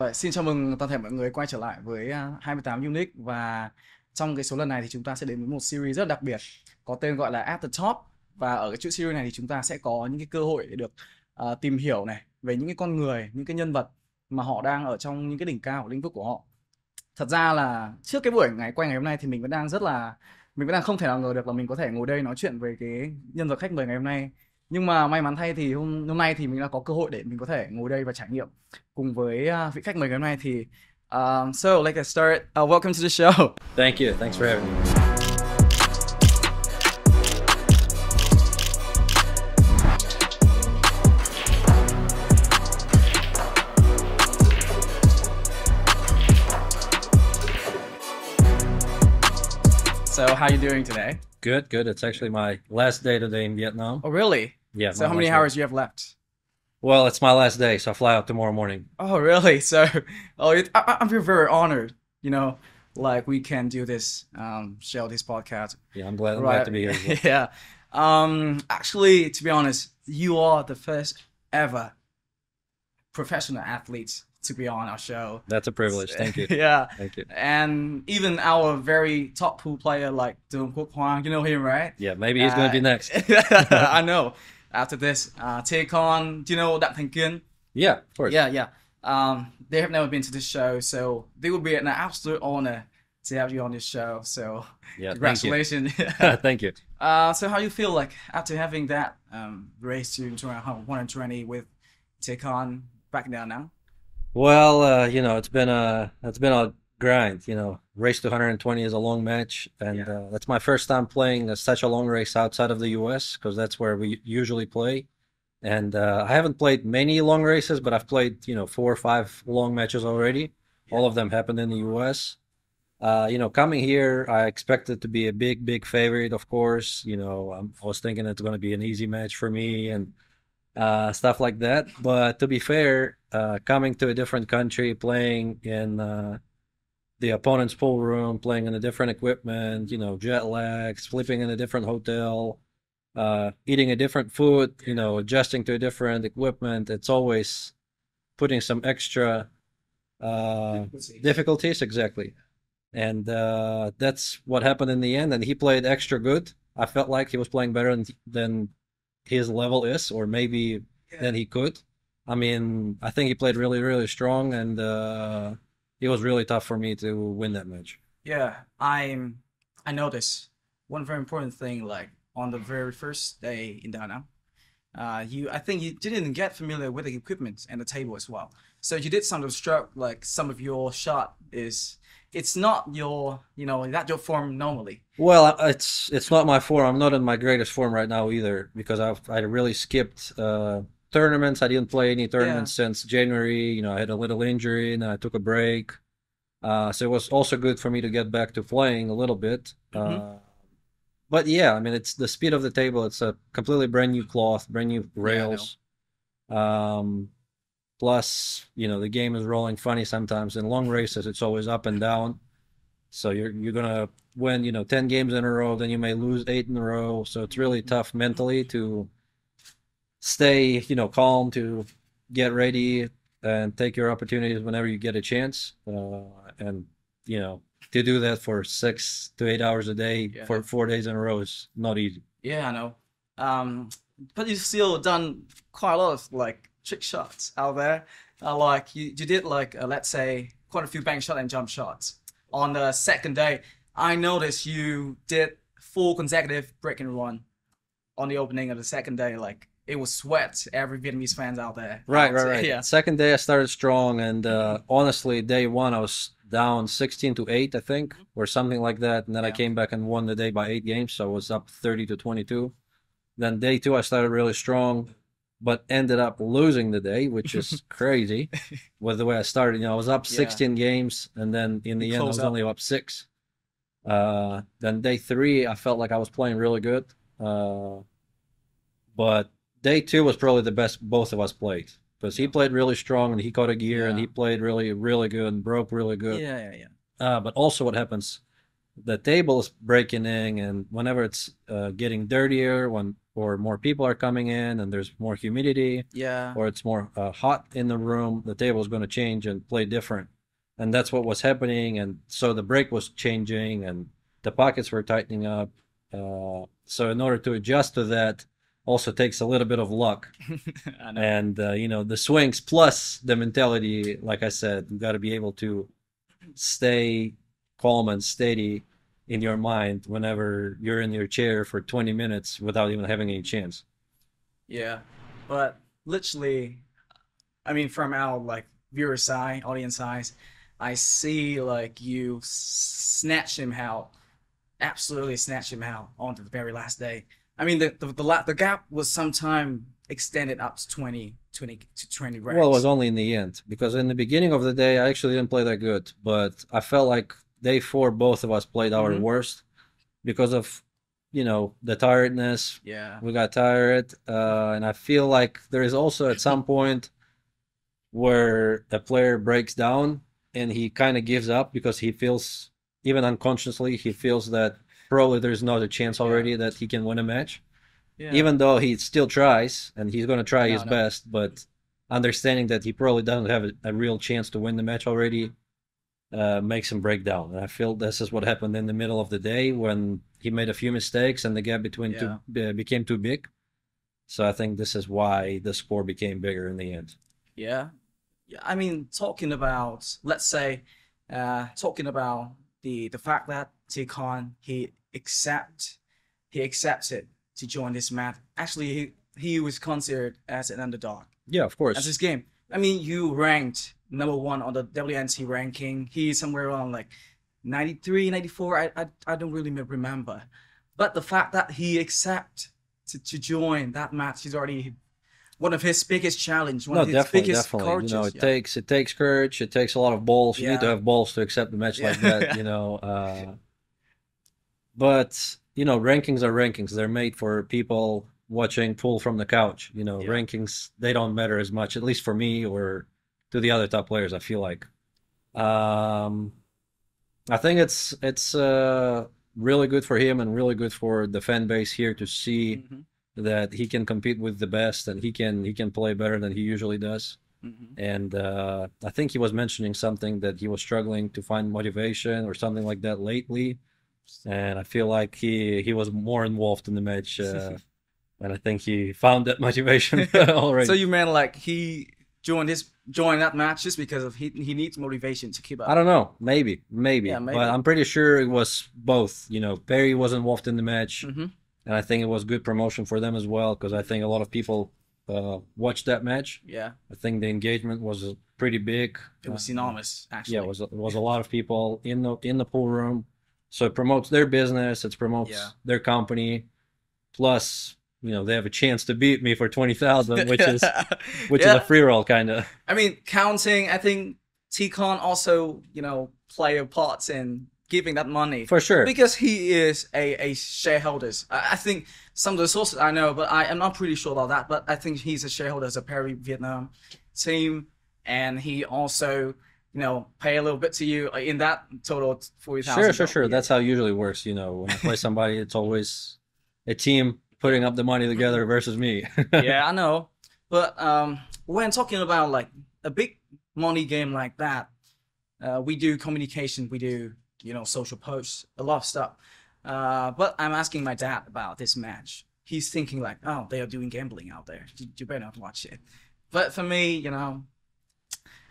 Vậy, xin chào mừng toàn thể mọi người quay trở lại với 28 Unit, và trong cái số lần này thì chúng ta sẽ đến với một series rất đặc biệt có tên gọi là At the Top. Và ở cái chuỗi series này thì chúng ta sẽ có những cái cơ hội để được tìm hiểu này về những cái con người, những cái nhân vật mà họ đang ở trong những cái đỉnh cao của lĩnh vực của họ. Thật ra là trước cái buổi ngày hôm nay thì mình vẫn đang không thể nào ngờ được là mình có thể ngồi đây nói chuyện về cái nhân vật khách mời ngày hôm nay. Nhưng mà may mắn thay thì hôm nay thì mình đã có cơ hội để mình có thể ngồi đây và trải nghiệm cùng với vị khách mời ngày hôm nay. Thì so let's get started. Welcome to the show. Thank you. Thanks for having me. So how are you doing today? Good, good. It's actually my last day today in Vietnam. Oh, really? Yeah. So how many hours do you have left? Well, it's my last day, so I fly out tomorrow morning. Oh, really? So, I feel very honored. Like we can do this show, this podcast. Yeah, I'm glad. I'm Right. glad to be here as well. Yeah. Actually, to be honest, you are the first ever professional athlete to be on our show. That's a privilege. Thank you. Yeah. Thank you. And even our very top pool player like Quốc, you know him, right? Yeah, maybe he's going to be next. I know. After this, take on, do you know đẳng? Yeah, of course. Yeah. They have never been to this show, so it would be an absolute honor to have you on this show. So, Yeah, congratulations. Thank you. So how you feel like after having that race to 120 with take on back down now? Well, it's been a grind. Race to 120 is a long match, and Yeah. that's my first time playing such a long race outside of the U.S. because that's where we usually play. And I haven't played many long races, but I've played 4 or 5 long matches already. All of them happened in the U.S. Coming here, I expected to be a big favorite, of course. I was thinking it's going to be an easy match for me and stuff like that. But to be fair, coming to a different country, playing in the opponent's pool room, playing in a different equipment, jet lag, sleeping in a different hotel, eating a different food, adjusting to a different equipment, it's always putting some extra difficulties, exactly. And that's what happened in the end. And he played extra good. I felt like he was playing better than his level is, or maybe than he could. I mean, I think he played really strong, and it was really tough for me to win that match. Yeah, I noticed one very important thing, like on the very first day in Dana, I think you didn't get familiar with the equipment and the table as well. So you did some of the stroke, like some of your shot it's not your, not your form normally. Well, it's not my form. I'm not in my greatest form right now either because I really skipped tournaments. I didn't play any tournaments since January. I had a little injury and I took a break. So it was also good for me to get back to playing a little bit. But yeah, I mean, it's the speed of the table. It's a completely brand new cloth, brand new rails. Plus, the game is rolling funny sometimes. In long races, it's always up and down. So you're gonna win, 10 games in a row, then you may lose 8 in a row. So it's really tough mentally to stay, calm, to get ready and take your opportunities whenever you get a chance. And to do that for 6 to 8 hours a day for 4 days in a row is not easy. Yeah, I know. But you still done quite a lot of like trick shots out there. Like you did like let's say quite a few bank shot and jump shots. On the second day, I noticed you did 4 consecutive break and run on the opening of the second day. Like it was sweat every Vietnamese fans out there. Right. Yeah. Second day I started strong, and honestly, day one I was down 16-8, I think, or something like that. And then I came back and won the day by 8 games, so I was up 30-22. Then day two I started really strong, but ended up losing the day, which is crazy with the way I started. I was up 16 games, and then in the end I was only up 6. Then day 3 I felt like I was playing really good, but day 2 was probably the best both of us played, because he played really strong and he caught a gear and he played really good and broke really good. Yeah. But also what happens, the table is breaking in, and whenever it's getting dirtier, when or more people are coming in and there's more humidity, Yeah. or it's more hot in the room, the table is going to change and play different. And that's what was happening. And so the break was changing and the pockets were tightening up. So in order to adjust to that, also takes a little bit of luck. I know. And the swings plus the mentality, like I said, you got to be able to stay calm and steady in your mind whenever you're in your chair for 20 minutes without even having any chance. Yeah. But literally, I mean, from our like viewer side, audience side, I see like you snatch him out, absolutely snatch him out on the very last day. I mean, the gap was sometime extended up to 20 Well, it was ranks. only in the end because in the beginning of the day I actually didn't play that good, but I felt like day four both of us played our Hmm. worst because of the tiredness. Yeah. We got tired, and I feel like there is also at some point where a player breaks down and he kind of gives up because he feels, even unconsciously, he feels that probably there's not a chance Yeah. already that he can win a match, Yeah. even though he still tries and he's going to try his No, no. best, but understanding that he probably doesn't have a real chance to win the match already makes him break down. And I feel this is what happened in the middle of the day when he made a few mistakes and the gap between two Yeah. became too big. So I think this is why the score became bigger in the end. Yeah. Yeah. I mean, talking about, let's say, talking about the fact that Tikon he accepted to join this match. Actually, he was considered as an underdog Yeah, of as course. this game. I mean, you ranked number one on the WNC ranking. He's somewhere around like 93, 94. I don't really remember. But the fact that he accepted to join that match is already one of his biggest challenge, one No, of his definitely, biggest definitely. coaches. It Yeah. takes courage. It takes a lot of balls. You need to Yeah. have balls to accept a match like that. Yeah. But rankings are rankings. They're made for people watching pool from the couch. Yeah. Rankings, they don't matter as much, at least for me or to the other top players. I feel like. Um, I think it's really good for him and really good for the fan base here to see Hmm. that he can compete with the best and he can play better than he usually does. Hmm. And I think he was mentioning something that he was struggling to find motivation or something like that lately. And I feel like he was more involved in the match, and I think he found that motivation So already. you meant like he joined that match just because of he needs motivation to keep I up. don't know, Yeah, maybe, but maybe. I'm pretty sure it was both. Perry was involved in the match, Hmm. and I think it was good promotion for them as well because I think a lot of people watched that match. Yeah, I think the engagement was pretty big. it was enormous Yeah, actually. it was a lot of people in the pool room, so it promotes their business, it Yeah. promotes their company. Plus, they have a chance to beat me for 20,000, which is a Yeah. free roll kind of. I mean, counting, I think T-Con also, play a part in giving that money For sure. because he is a shareholder. I think some of the sources I know, but I am not pretty sure about that. But I think he's a shareholder of Perry Vietnam team, and he also, pay a little bit to you in that total forty Sure, thousand sure, dollars. sure. Yeah, That's how it usually works. When I play somebody, it's always a team putting up the money together versus me. yeah, I know. But when talking about like a big money game like that, we do communication, we do social posts, a lot of stuff. But I'm asking my dad about this match. He's thinking like, oh, they are doing gambling out there. You better not watch it. But for me,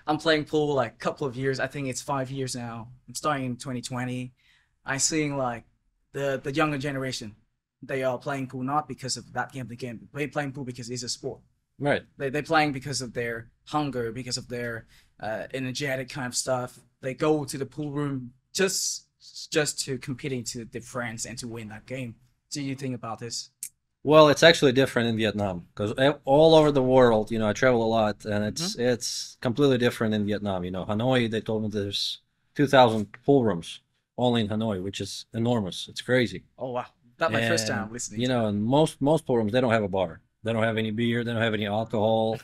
I'm playing pool like a couple of years. I think it's 5 years now. I'm starting in 2020. I seeing like the younger generation. They are playing pool not because of that gambling game. They playing pool because it's a sport. Right. They're playing because of their hunger, because of their energetic kind of stuff. They go to the pool room just to competing to their friends and to win that game. Do you think about this? Well, it's actually different in Vietnam because all over the world, I travel a lot, and Hmm. it's completely different in Vietnam. Hanoi, they told me there's 2,000 pool rooms only in Hanoi, which is enormous. It's crazy. Oh wow, that's my first And time listening to that. and most pool rooms they don't have a bar. They don't have any beer. They don't have any alcohol,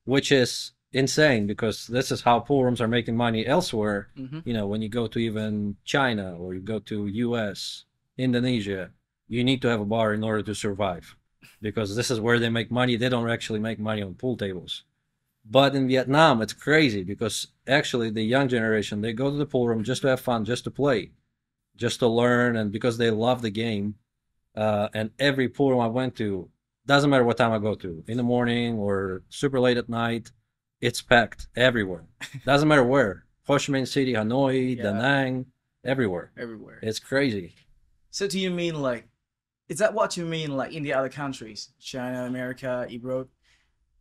which is insane because this is how pool rooms are making money elsewhere. Hmm. When you go to even China or you go to US, Indonesia, you need to have a bar in order to survive. because this is where they make money. They don't actually make money on pool tables. But in Vietnam, it's crazy because actually the young generation, they go to the pool room just to have fun, just to play, just to learn, and because they love the game. And every pool room I went to, doesn't matter what time I go to, in the morning or super late at night, it's packed everywhere. Doesn't matter where. Ho Chi Minh City, Hanoi, Da Yeah, Nang, everywhere. everywhere. It's crazy. So do you mean like, is that what you mean like in the other countries, China, America, Europe,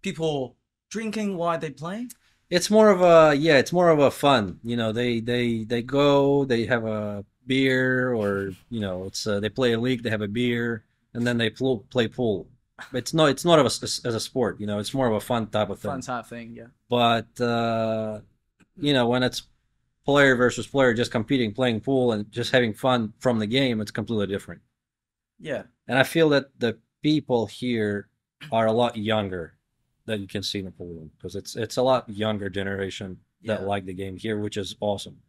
people drinking while they play? It's more of a, yeah, it's more of a fun. They go, they have a beer, or it's they play a league, they have a beer, and then they play pool. It's not of as a sport. It's more of a fun type of Fun thing. type thing, yeah. But when it's player versus player, just competing, playing pool, and just having fun from the game, it's completely different. Yeah, And I feel that the people here are a lot younger than you can see in the pool room, because it's a lot younger generation that yeah, like the game here, which is awesome.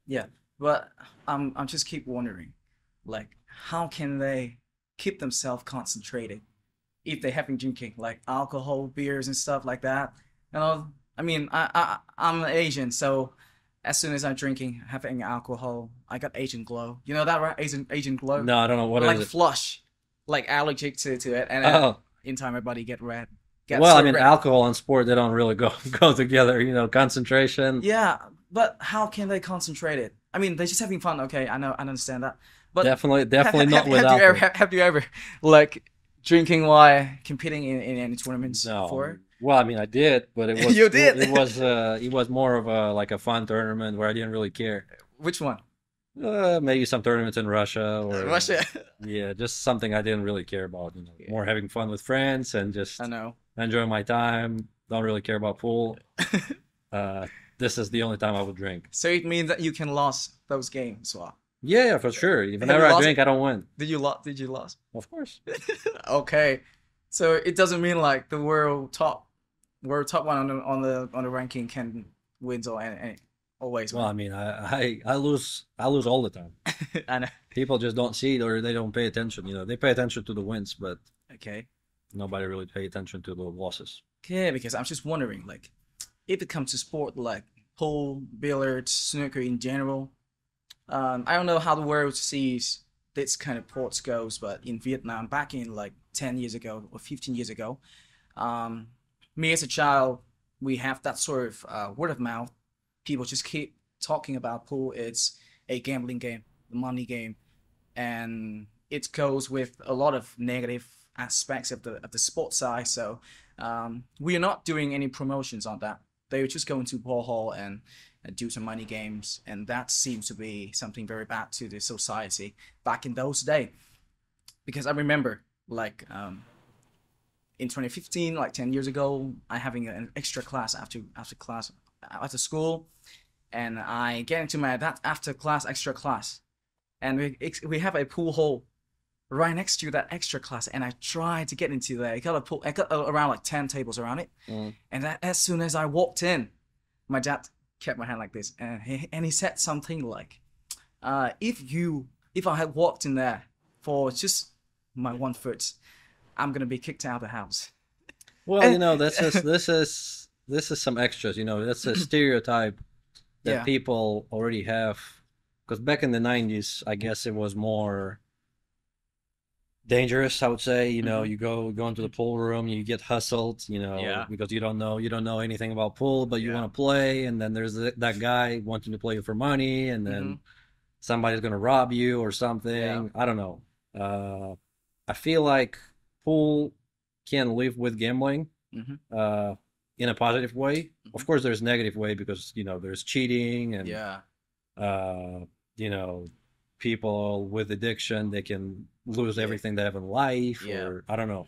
yeah. But I'm just keep wondering, like, how can they keep themselves concentrated if they have been drinking like alcohol, beers, and stuff like that? You know, I mean, I'm Asian, so as soon as I'm drinking, having alcohol, I got Asian glow. You know that, right? Asian glow, No, I don't know what like is it. flush, like allergic to it, and Oh, in time my body get red, get well, I so mean, red. alcohol and sport, they don't really go go together. Concentration. Yeah, but how can they concentrate it? I mean, they're just having fun. Okay, I know, I understand that. But Definitely, definitely not with have you ever alcohol. have you ever like drinking while competing in any tournaments No. before? Well, I mean, I did, but it was You did. it was more of a like a fun tournament where I didn't really care. Which one? Maybe some tournaments in Russia, or Russia. yeah, just something I didn't really care about. More Yeah, having fun with friends and I just know. enjoying my time. Don't really care about pool. Uh, this is the only time I would drink. So it means that you can lose those games. Well, Yeah, yeah, for sure. have Whenever you I lost? drink, I don't win. Did you lose? Did you lose? Of course. Okay, so it doesn't mean like the world top one on the ranking can wins or any always, Well, right? I mean, I lose all the time. I know. People just don't see it, or they don't pay attention. They pay attention to the wins, but Okay. nobody really pay attention to the losses. Okay, because I'm just wondering, like, if it comes to sport like pool, billiards, snooker in general, I don't know how the world sees this kind of sports goes, but in Vietnam, back in like 10 years ago or 15 years ago, um, me as a child, we have that sort of word of mouth. People just keep talking about pool. It's a gambling game, a money game, and it goes with a lot of negative aspects of the sports side. So we are not doing any promotions on that. They were just going to ball hall and do some money games, and that seems to be something very bad to the society back in those days. Because I remember, like in 2015, like 10 years ago, I having an extra class after class after school, and I get into my that after class extra class, and we have a pool hall right next to that extra class, and I tried to get into there. I got around like 10 tables around it, Mm. and as soon as I walked in, my dad kept my hand like this, and he said something like, if I had walked in there for just my 1 foot, I'm gonna be kicked out of the house. Well, And this is some extras. That's a stereotype that yeah, people already have. Because back in the '90s, I guess it was more dangerous, I would say. hmm, You go into the pool room, you get hustled, yeah, because you don't know anything about pool, but you yeah, want to play, and then there's that guy wanting to play you for money, and hmm, then somebody's gonna rob you or yeah, something. I don't know. Uh, I feel like pool can live with gambling, hmm, uh, in a positive way. hmm, Of course, there's negative way because there's cheating, and yeah, uh, you know, people with addiction, they can lose yeah, everything they have in life, yeah, or I don't know.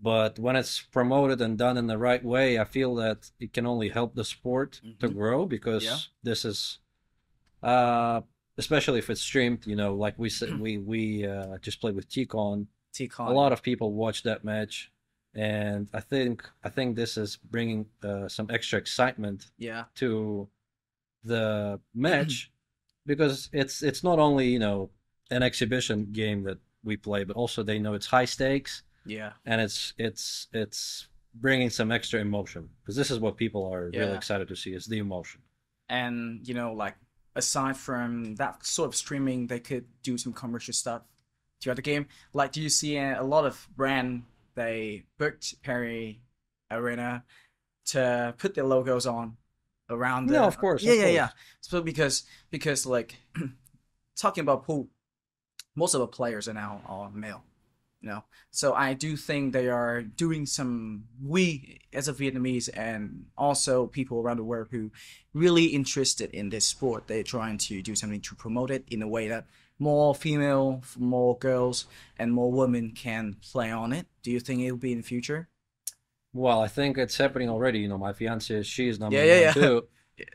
But when it's promoted and done in the right way, I feel that it can only help the sport to hmm, grow, yeah. because this is, uh, especially if it's streamed, like we said, we just played with Tikon. A T-Con, lot yeah, of people watch that match, and I think this is bringing some extra excitement yeah, to the match, because it's not only an exhibition game that we play, but also they know it's high stakes. Yeah. and it's bringing some extra emotion because this is what people are really Yeah. excited to see is the emotion. And like aside from that sort of streaming, they could do some commercial stuff throughout the game. Like, do you see a lot of brand they booked Perry Arena to put their logos on around No, the of course, yeah, of yeah, yeah. course. So because like talking about pool, most of the players are now are male, you know. So I do think they are doing some, we as a Vietnamese and also people around the world who really interested in this sport, they're trying to do something to promote it in a way that more female, more girls, and more women can play on it. Do you think it'll be in the future? Well, I think it's happening already. You know, my fiance, she's number Yeah, one yeah, too.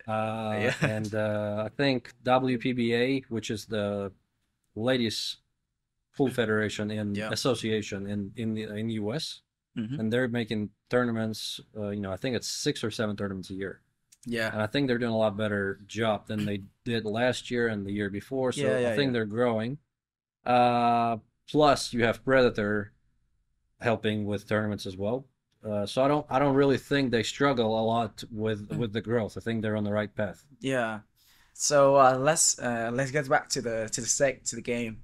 yeah, yeah. And I think WPBA, which is the ladies pool federation in Yeah. association in the US, Hmm. and they're making tournaments. You know, I think it's 6 or 7 tournaments a year, Yeah. and I think they're doing a lot better job than they did last year and the year before. Yeah, So I yeah, think yeah. they're growing. Uh, Plus, you have Predator helping with tournaments as well. So I don't really think they struggle a lot with the growth. I think they're on the right path. Yeah. So let's get back to the game.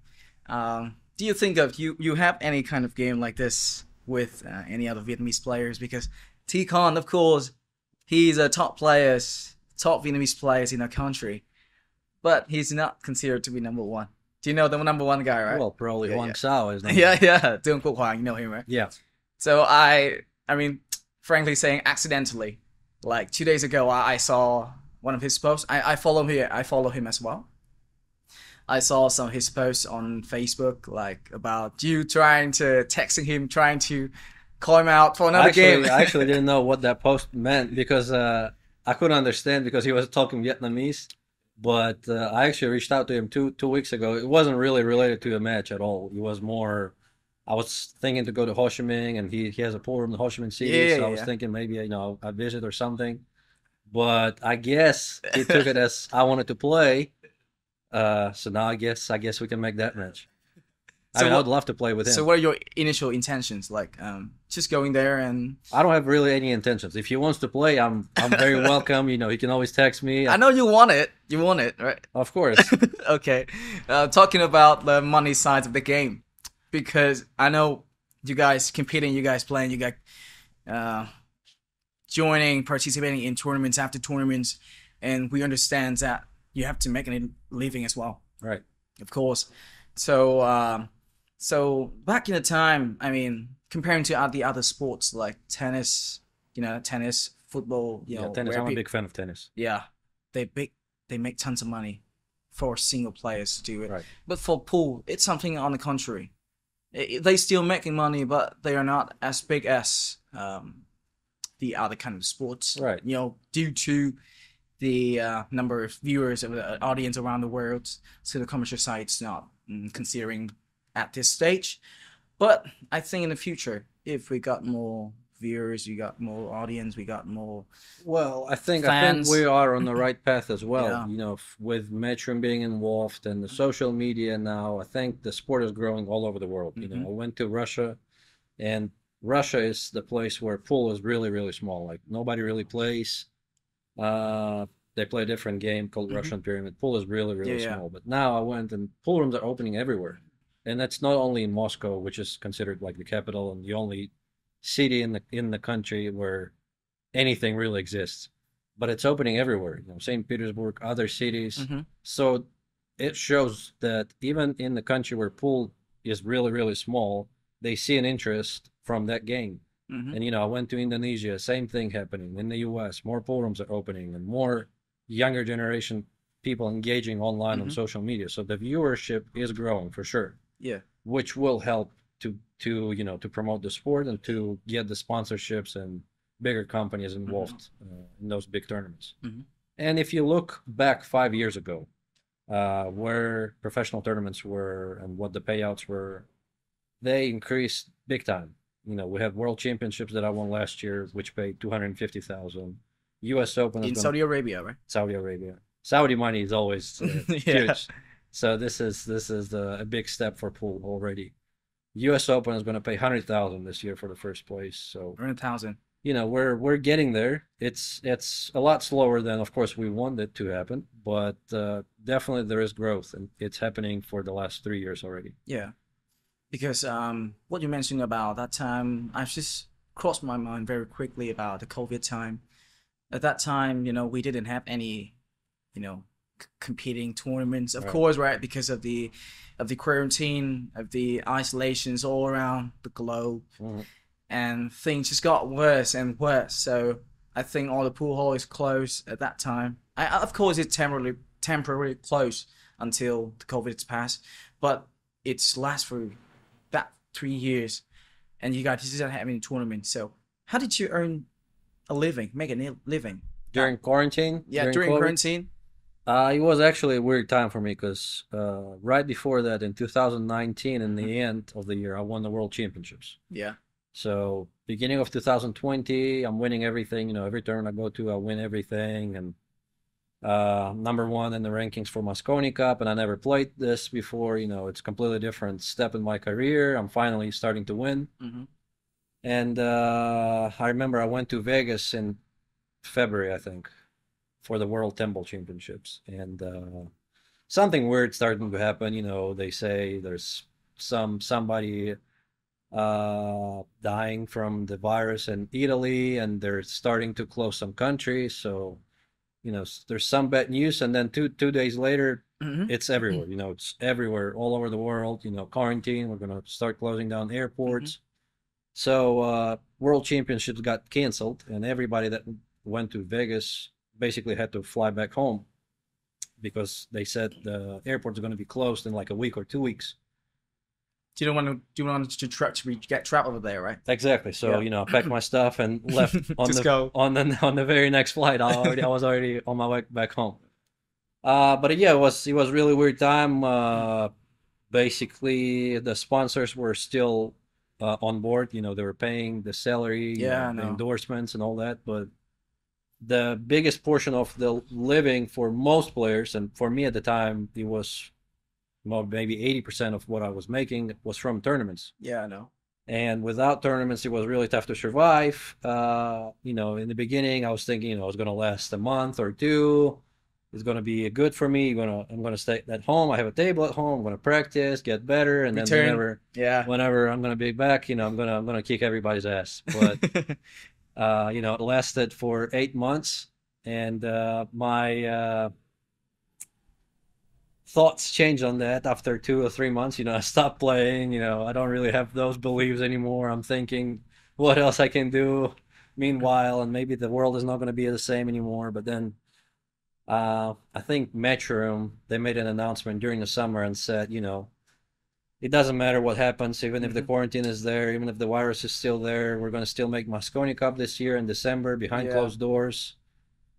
Do you think of you have any kind of game like this with any other Vietnamese players? Because T Con, of course, he's a top Vietnamese players in our country, but he's not considered to be number one. Do you know the number one guy, right? Well, probably Yeah, Huang yeah, Sao is number yeah, one. yeah. Tương Quốc Hoàng, you know him, right? Yeah. So I mean, frankly saying, accidentally, like 2 days ago, I saw one of his posts. I follow him. I follow him as well. I saw some of his posts on Facebook, like about you trying to texting him, trying to call him out for another game. I actually didn't know what that post meant because I couldn't understand because he was talking Vietnamese. But I actually reached out to him two weeks ago. It wasn't really related to a match at all. It was more. I was thinking to go to Ho Chi Minh, and he has a pool room in Ho Chi Minh Yeah, City. yeah, So I was yeah. thinking maybe a visit or something. But I guess he took it as I wanted to play. So now I guess we can make that match. I So mean, I would what? love to play with So him. what are your initial intentions? Like, just going there and I don't have really any intentions. If he wants to play, I'm very welcome. You know, he can always text me. I know you want it. You want it, right? Of course. Okay. Talking about the money side of the game, because I know you guys competing, you guys playing, you guys uh, joining, participating in tournaments after tournaments, and we understand that you have to make a living as well, Right. of course. So, so back in the time, I mean, comparing to the other sports like tennis, tennis, football, Yeah, tennis. where I'm a people, big fan of tennis. yeah, they big, they make tons of money for single players to do it. Right. But for pool, it's something on the contrary. They still making money, but they are not as big as the other kind of sports. Right. Due to the number of viewers of the audience around the world, so the commercial side's not considering at this stage. But I think in the future, if we got more viewers, we got more audience, we got more Well, I think fans. we are on the right path as well. Yeah. You know, with Metro being involved and the social media now, I think the sport is growing all over the world. You know, Hmm. I went to Russia, and Russia is the place where pool is really, really small. Like nobody really plays. Uh, they play a different game called Hmm. Russian Pyramid. Pool is really, Yeah, really yeah. small. But now I went and pool rooms are opening everywhere. And that's not only in Moscow, which is considered like the capital and the only city in the country where anything really exists. But it's opening everywhere. You know, St. Petersburg, other cities. Hmm. So it shows that even in the country where pool is really, really small, they see an interest from that game. Hmm. And I went to Indonesia, same thing happening. In the US, more pool rooms are opening and more younger generation people engaging online on Hmm. social media. So the viewership is growing for sure, Yeah. which will help to promote the sport and to get the sponsorships and bigger companies Hmm. involved in those big tournaments. Hmm. And if you look back 5 years ago, where professional tournaments were and what the payouts were, they increased big time. We have world championships that I won last year, which paid 250,000. U.S. Open is In going to Saudi Arabia, right? Saudi Arabia. Saudi money is always Yeah. huge, so this is a big step for pool already. U.S. Open is going to pay 100,000 this year for the first place. So 100,000. we're getting there. It's a lot slower than, of course, we want it to happen, but definitely there is growth, and it's happening for the last 3 years already. Yeah, because what you mentioned about that time, I've just crossed my mind very quickly about the COVID time. At that time, we didn't have any, competing tournaments, of Right. course, right? Because of the quarantine, of the isolations all around the globe, Mhm. and things just got worse and worse. So I think all the pool halls closed at that time. Of course, it's temporarily closed until the COVID's passed, but it's last for that 3 years, and you guys didn't have any tournaments. So how did you earn a living, make a living? During quarantine, Yeah, during during COVID, quarantine. it was actually a weird time for me because right before that, in 2019, in Mhm. the end of the year, I won the World Championships. Yeah. So beginning of 2020, I'm winning everything. Every turn I go to, I win everything, and number one in the rankings for Mosconi Cup. And I never played this before. It's a completely different step in my career. I'm finally starting to win. Hmm. And I remember I went to Vegas in February, I think, for the World Temple Championships, and something weird starting to happen. They say there's somebody dying from the virus in Italy, and they're starting to close some countries. So there's some bad news, and then two days later, Hmm. it's everywhere. It's everywhere, all over the world. Quarantine. We're gonna start closing down Hmm. airports. So World Championships got canceled, and everybody that went to Vegas basically had to fly back home because they said the airports are going to be closed in like a week or 2 weeks. Do you want to get trapped over there, right? Exactly. So Yeah. I packed my stuff and left on Just the go. on the very next flight. I was already on my way back home. But yeah, it was really weird time. Basically, the sponsors were still on board. They were paying the salary, Yeah, I the know. endorsements and all that. But the biggest portion of the living for most players, and for me at the time, it was maybe 80% of what I was making was from tournaments. Yeah, I know. And without tournaments, it was really tough to survive. In the beginning, I was thinking, it's going to last a month or two. It's going to be good for me. I'm gonna stay at home. I have a table at home. I'm going to practice, get better, and then Return. Yeah. whenever I'm going to be back, I'm gonna kick everybody's ass. But it lasted for 8 months, and my thoughts changed on that after 2 or 3 months. I stopped playing. I don't really have those beliefs anymore. I'm thinking what else I can do meanwhile, and maybe the world is not going to be the same anymore. But then I think Matchroom, they made an announcement during the summer and said, it doesn't matter what happens, even if the Hmm. quarantine is there, even if the virus is still there, we're going to still make Mosconi Cup this year in December behind Yeah. closed doors.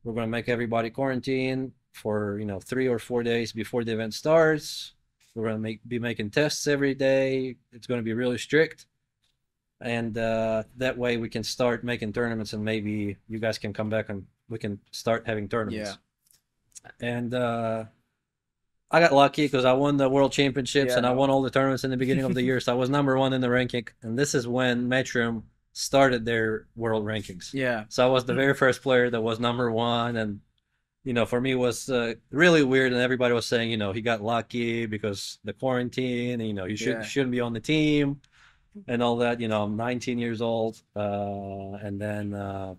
We're going to make everybody quarantine for 3 or 4 days before the event starts. We're going to be making tests every day. It's going to be really strict, and that way we can start making tournaments, and maybe you guys can come back and we can start having Yeah. tournaments. And I got lucky because I won the World Championships Yeah, I and I know. won all the tournaments in the beginning of the year, so I was number one in the ranking. And this is when Matchroom started their world rankings. Yeah. So I was the very first player that was number one, and for me it was really weird. And everybody was saying, he got lucky because the quarantine, and, he Yeah. shouldn't be on the team and all that. I'm 19 years old, and then I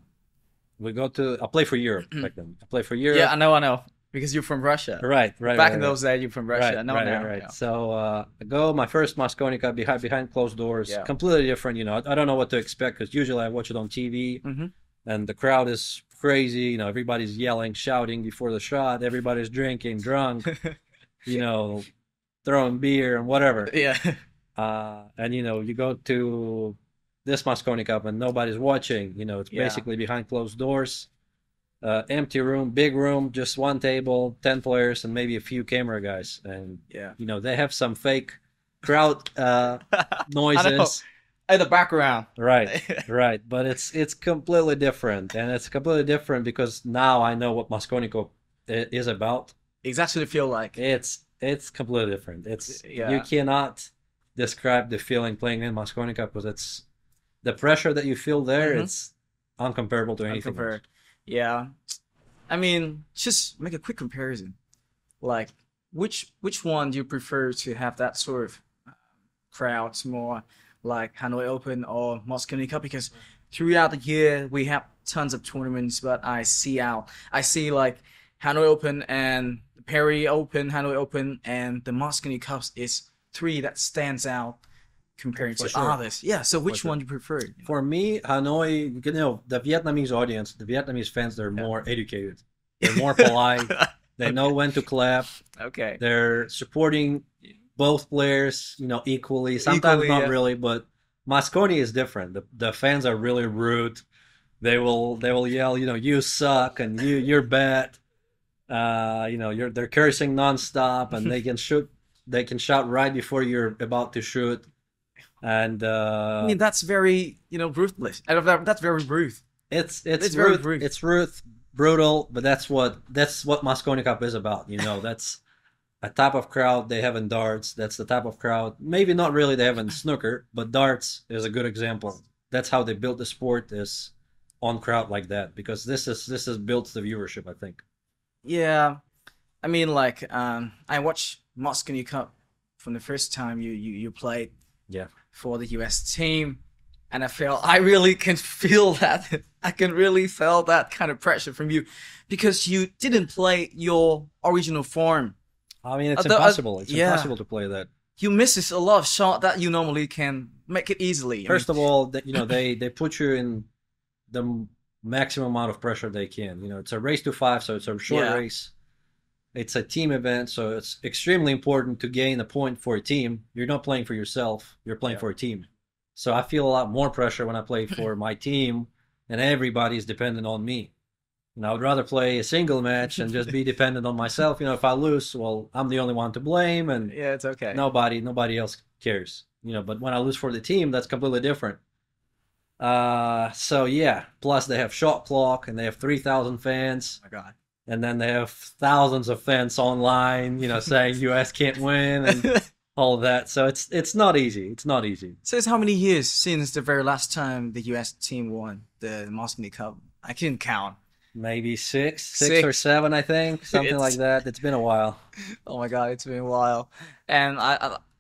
play for Europe back then. I play for Yeah, Europe. I know. Because you're from Russia. Right, right, Back right, in right. those days, you're from Russia. Right, I know right, right, now. right. Yeah. So I go my first Mosconi Cup behind closed doors, Yeah. completely different. I don't know what to expect because usually I watch it on TV, Hmm. and the crowd is crazy. Everybody's yelling, shouting before the shot. Everybody's drinking, drunk. You know, throwing beer and whatever. Yeah. And you go to this Mosconi Cup and nobody's watching. It's Yeah. basically behind closed doors. Empty room, big room, just one table, 10 players, and maybe a few camera guys. And, Yeah. they have some fake crowd I know. noises. In the background. Right, right. But it's completely different. And it's completely different because now I know what Mosconi is about. Exactly feel like. It's completely different. You Yeah. cannot describe the feeling playing in Mosconi Cup because it's the pressure that you feel there. Mm-hmm. It's uncomparable to anything else. Uncompared. Yeah. I mean, just make a quick comparison. Like, which one do you prefer to have that sort of crowds more, like Hanoi Open or Moscow Cup? Because throughout the year we have tons of tournaments, but I see like Hanoi Open and the Paris Open, Hanoi Open, and the Moscow Cups is three that stands out comparing For to sure. others. Yeah. So For which sure. one do you prefer? For me, Hanoi, the Vietnamese audience, the Vietnamese fans, they're Yeah. more educated. They're more polite. They know when to clap. Okay. They're supporting both players, equally. Sometimes Equally, not yeah. really, but Mosconi is different. The fans are really rude. They will yell, you suck and you're bad. They're cursing nonstop and they can shout right before you're about to shoot. And I mean, that's very, ruthless. And that's very rude. it's very rude, rude. it's rude, brutal, but that's what Mosconi Cup is about. That's a type of crowd they have in darts. That's the type of crowd, maybe not really they have in snooker, but darts is a good example. That's how they built the sport, is on crowd like that, because this is built the viewership, I think. Yeah. I mean, like, I watched Moscow Cup from the first time you played Yeah. for the US team, and I really can feel that. I can really feel that kind of pressure from you because you didn't play your original form. I mean, it's Although, impossible. It's yeah, impossible to play that. you misses a lot of shot that you normally can make it easily. I mean, First of all, they put you in the maximum amount of pressure they can. It's a race to five, so it's a short yeah, race. It's a team event, so it's extremely important to gain a point for a team. You're not playing for yourself, you're playing yeah. for a team. So I feel a lot more pressure when I play for my team and everybody's dependent on me. I would rather play a single match and just be dependent on myself. If I lose, well, I'm the only one to blame and Yeah, it's okay. nobody else cares. But when I lose for the team, that's completely different. So yeah, plus they have shot clock and they have 3,000 fans. Oh my God. And then they have thousands of fans online, saying US can't win and all of that. So it's not easy. It's not easy. So it's how many years since the very last time the US team won the Moscow Cup? I couldn't count. Maybe six Six. or seven, I think, something like that. It's been a while. Oh my God, it's been a while. And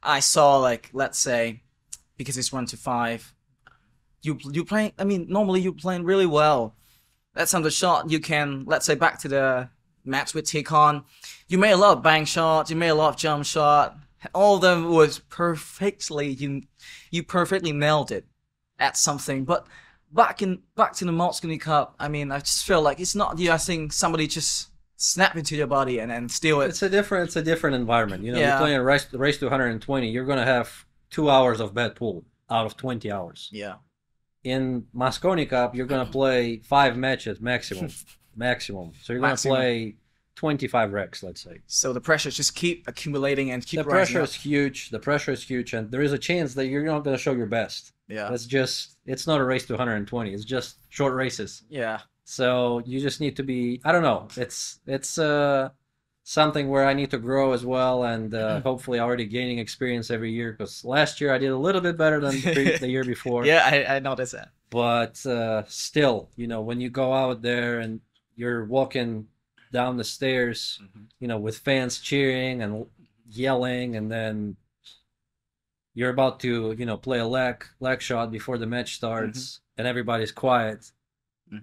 I saw, like, let's say, because it's 1-5, you playing. I mean, normally you playing really well. That's on the shot. You can, let's say, back to the match with Tikon. You made a lot of bang shots. You made a lot of jump shot. All of them was perfectly. You perfectly nailed it at something. But back to the Moscow Cup. I mean, I just feel like it's not you. I think somebody just snap into your body and steal it. It's a different environment. You're Yeah. playing a race to 120. You're gonna have 2 hours of bad pool out of 20 hours. Yeah. In Mosconi Cup, you're gonna play 5 matches maximum, maximum. So you're gonna Maximum. play 25 recs, let's say. So the pressure just keep accumulating and keep The rising pressure up. is huge. The pressure is huge, and there is a chance that you're not gonna show your best. Yeah. It's not a race to 120. It's just short races. Yeah. So you just need to be. I don't know. It's something where I need to grow as well, and hopefully already gaining experience every year. Because last year I did a little bit better than the year before. Yeah, I noticed that. But still, when you go out there and you're walking down the stairs, with fans cheering and yelling, and then you're about to, play a leg shot before the match starts, and everybody's quiet.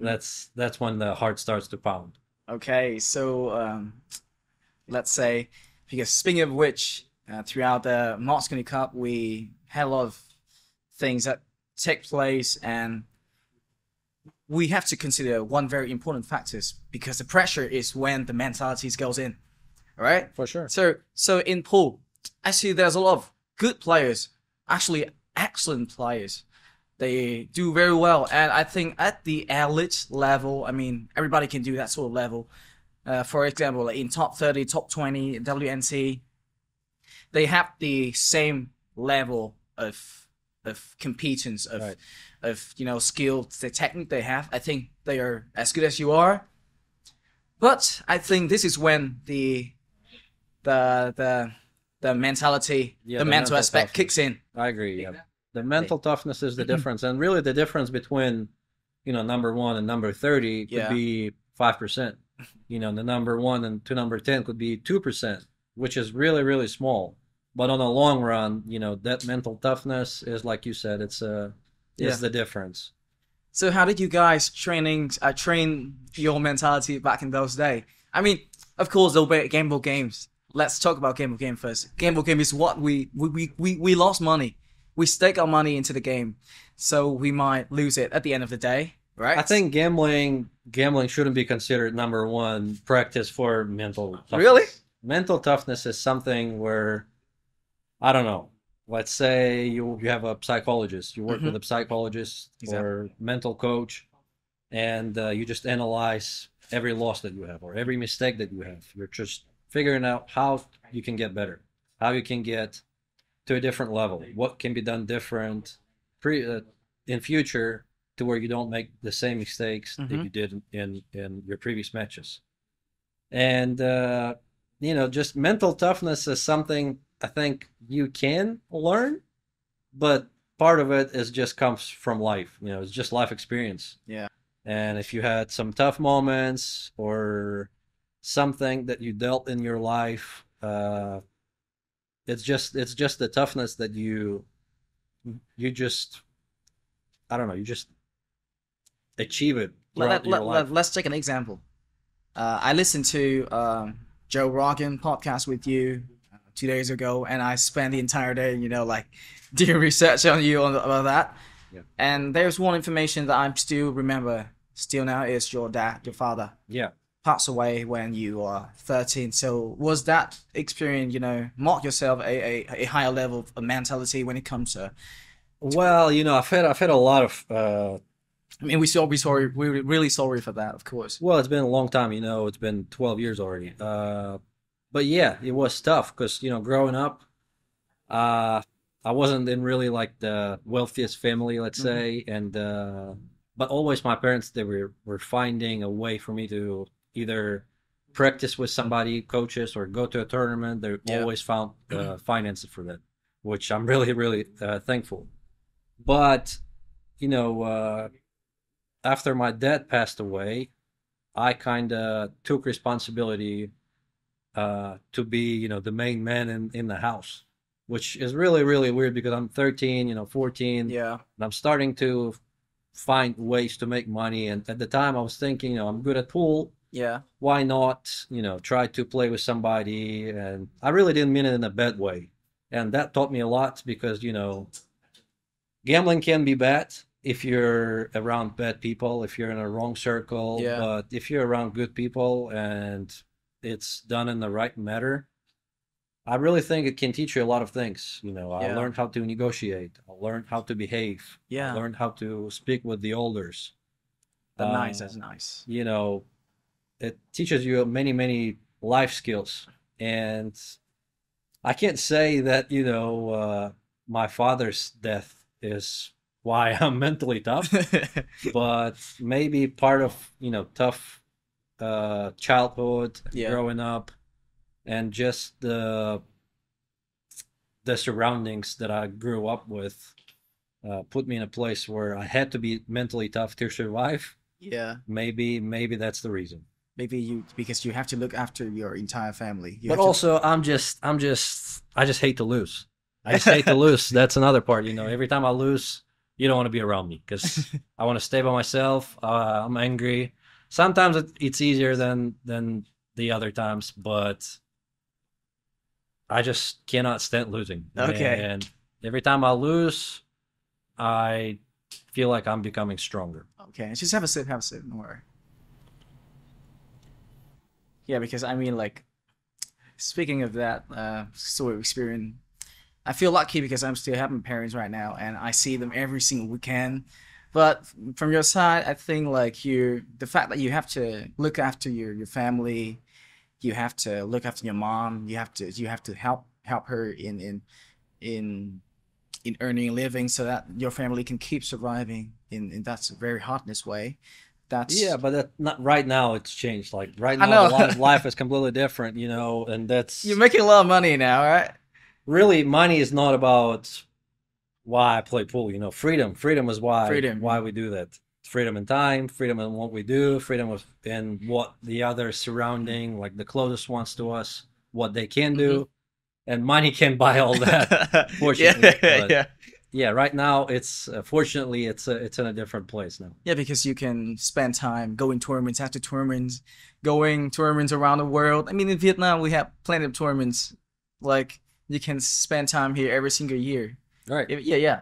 That's when the heart starts to pound. Okay, so let's say, because speaking of which, throughout the Moscow Cup, we had a lot of things that take place, and we have to consider one very important factor because the pressure is when the mentalities goes in, right? For sure. So in pool, actually, there's a lot of good players, actually excellent players. They do very well, and I think at the elite level, I mean, everybody can do that sort of level. For example, like in top 30, top 20, WNC, they have the same level of competence, Right. of skill, the technique they have. I think they are as good as you are. But I think this is when the the mentality, Yeah, the the mental mental aspect toughness. kicks in. I agree. Yeah, the mental toughness is the difference, and really the difference between, number one and number 30 could Yeah. be 5%. The number one and to number 10 could be 2%, which is really really small. But on a long run, that mental toughness is, like you said, Yeah. is the difference. So how did you guys train your mentality back in those days? I mean, of course, there'll be Game Boy games. Let's talk about Game Boy game first. Game Boy game is what we lost money. We stake our money into the game, so we might lose it at the end of the day, right? I think gambling shouldn't be considered number one practice for mental toughness. Really? Mental toughness is something where, I don't know. Let's say you have a psychologist. You work with a psychologist or mental coach, and you just analyze every loss that you have or every mistake that you have. You're just figuring out how you can get better, how you can get to a different level, what can be done different in future to where you don't make the same mistakes that you did in your previous matches. And just mental toughness is something I think you can learn, but part of it is just comes from life. It's just life experience. Yeah. And if you had some tough moments or something that you dealt in your life, it's just the toughness that you just, I don't know, you just achieve it throughout your life. Let's take an example. I listened to Joe Rogan podcast with you 2 days ago, and I spent the entire day, doing research on you about that. Yeah. And there's one information that I still remember now is your dad, your father. Yeah. Passed away when you were 13. So was that experience, mark yourself a higher level of mentality when it comes to? Well, I've had a lot of. I mean, we're really sorry for that, of course. Well, it's been a long time. It's been 12 years already. But yeah, it was tough because growing up, I wasn't in really like the wealthiest family, let's say, and but always my parents, they were finding a way for me to either practice with somebody, coaches, or go to a tournament. They always found finances for that, which I'm really really thankful. But after my dad passed away, I kind of took responsibility to be, the main man in the house, which is really, really weird because I'm 13, 14. Yeah. And I'm starting to find ways to make money. And at the time I was thinking, I'm good at pool. Yeah. Why not, try to play with somebody? And I really didn't mean it in a bad way. And that taught me a lot because, gambling can be bad if you're around bad people, if you're in a wrong circle. Yeah. But if you're around good people and it's done in the right manner, I really think it can teach you a lot of things. I learned how to negotiate. I learned how to behave. Yeah. I learned how to speak with the elders. That's nice. It teaches you many, many life skills. And I can't say that, my father's death is why I'm mentally tough, but maybe part of, tough childhood, growing up, and just the surroundings that I grew up with put me in a place where I had to be mentally tough to survive. Yeah. Maybe that's the reason. Maybe because you have to look after your entire family. But also, I just hate to lose. I just hate to lose. That's another part. Every time I lose, you don't want to be around me because I want to stay by myself. I'm angry. Sometimes it's easier than the other times, but I just cannot stand losing. Okay. And every time I lose, I feel like I'm becoming stronger. Okay, just have a sip, don't worry. Yeah, because I mean, speaking of that sort of experience, I feel lucky because I'm still having parents right now, and I see them every single weekend. But from your side, I think the fact that you have to look after your family, you have to look after your mom, you have to help her in earning a living so that your family can keep surviving in that very hardness way. But that not right now. It's changed. Right I now, know. life is completely different, and that's You're making a lot of money now, right? really, money is not about why I play pool. You know, freedom. Freedom is Freedom. why we do that. Freedom in time, freedom in what we do, freedom of in what the other surrounding, like the closest ones to us, what they can Hmm. do, and money can buy all that, fortunately. Yeah, But yeah. yeah, right now it's fortunately it's in a different place now. Yeah, because you can spend time going tournaments after tournaments, going tournaments around the world. I mean, in Vietnam, we have plenty of tournaments. Like, you can spend time here every single year. All right. Yeah, yeah.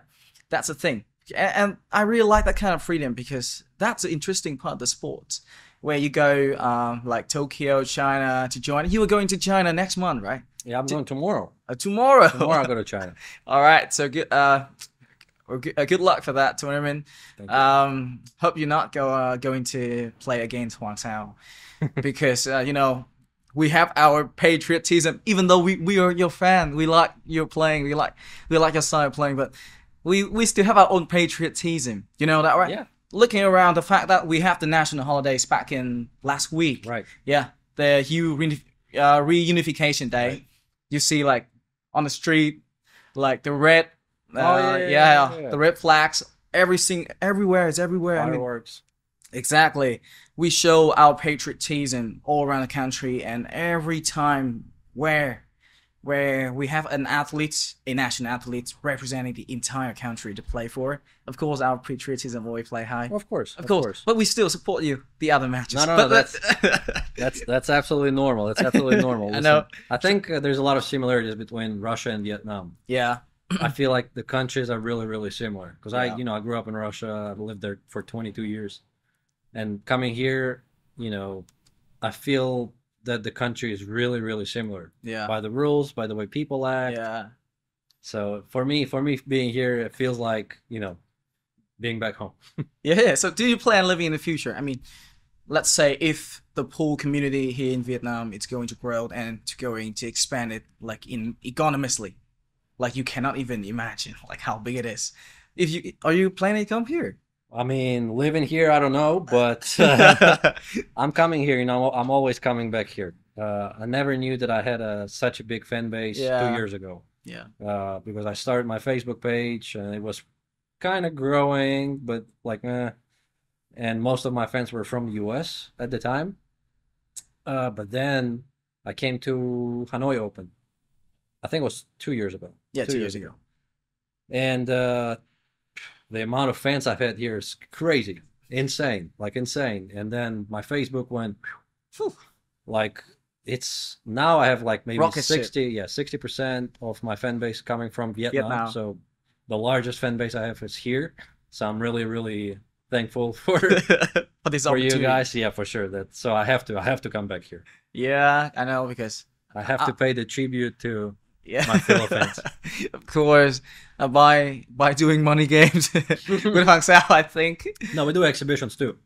That's the thing. And I really like that kind of freedom because that's the interesting part of the sport. Where you go, like Tokyo, China to join. You were going to China next month, right? Yeah, I'm going tomorrow. Tomorrow. Tomorrow I go to China. All right. So good. Good luck for that tournament. Thank you. Hope you're not going to play against Huang Sao because we have our patriotism. Even though we are your fan, we like your playing, we like your style of playing, but we still have our own patriotism. You know that, right? Yeah. Looking around, the fact that we have the national holidays back in last week. Right. Yeah, the reunification day. Right. You see, like, on the street, like the red, Yeah. the red flags. Everywhere is everywhere. I mean, Fireworks. exactly. We show our patriotism all around the country, and every time where we have a national athlete representing the entire country to play for. Of course, our patriotism always play high. Of course. Of course, but we still support you. The other matches. No, But that's absolutely normal. That's absolutely normal. I know. I think there's a lot of similarities between Russia and Vietnam. Yeah. I feel like the countries are really, really similar because Yeah. I grew up in Russia. I've lived there for 22 years, and coming here, I feel that the country is really, really similar Yeah. by the rules, by the way people act. Yeah. So for me being here, it feels like being back home. Yeah. So, do you plan living in the future? I mean, let's say if the pool community here in Vietnam is going to grow and going to expand it like in economously, like you cannot even imagine like how big it is. If you are you planning to come here? I mean, living here, I don't know, but I'm coming here. I'm always coming back here. I never knew that I had such a big fan base Yeah. 2 years ago. Yeah. Because I started my Facebook page and it was kind of growing, but like, and most of my fans were from the US at the time. But then I came to Hanoi Open. I think it was 2 years ago. Yeah, 2 years ago. And the amount of fans I've had here is crazy, insane, like insane. And then my Facebook went, Phew. like it's now I have like maybe Rocket ship. 60% of my fan base coming from Vietnam. Vietnam. So the largest fan base I have is here. So I'm really, really thankful for For this for you opportunity. guys. Yeah, for sure. So I have to come back here. Yeah, I know because I have to pay the tribute to yeah, my fellow fans. of course, by doing money games with Hang Sao, I think. No, we do exhibitions too.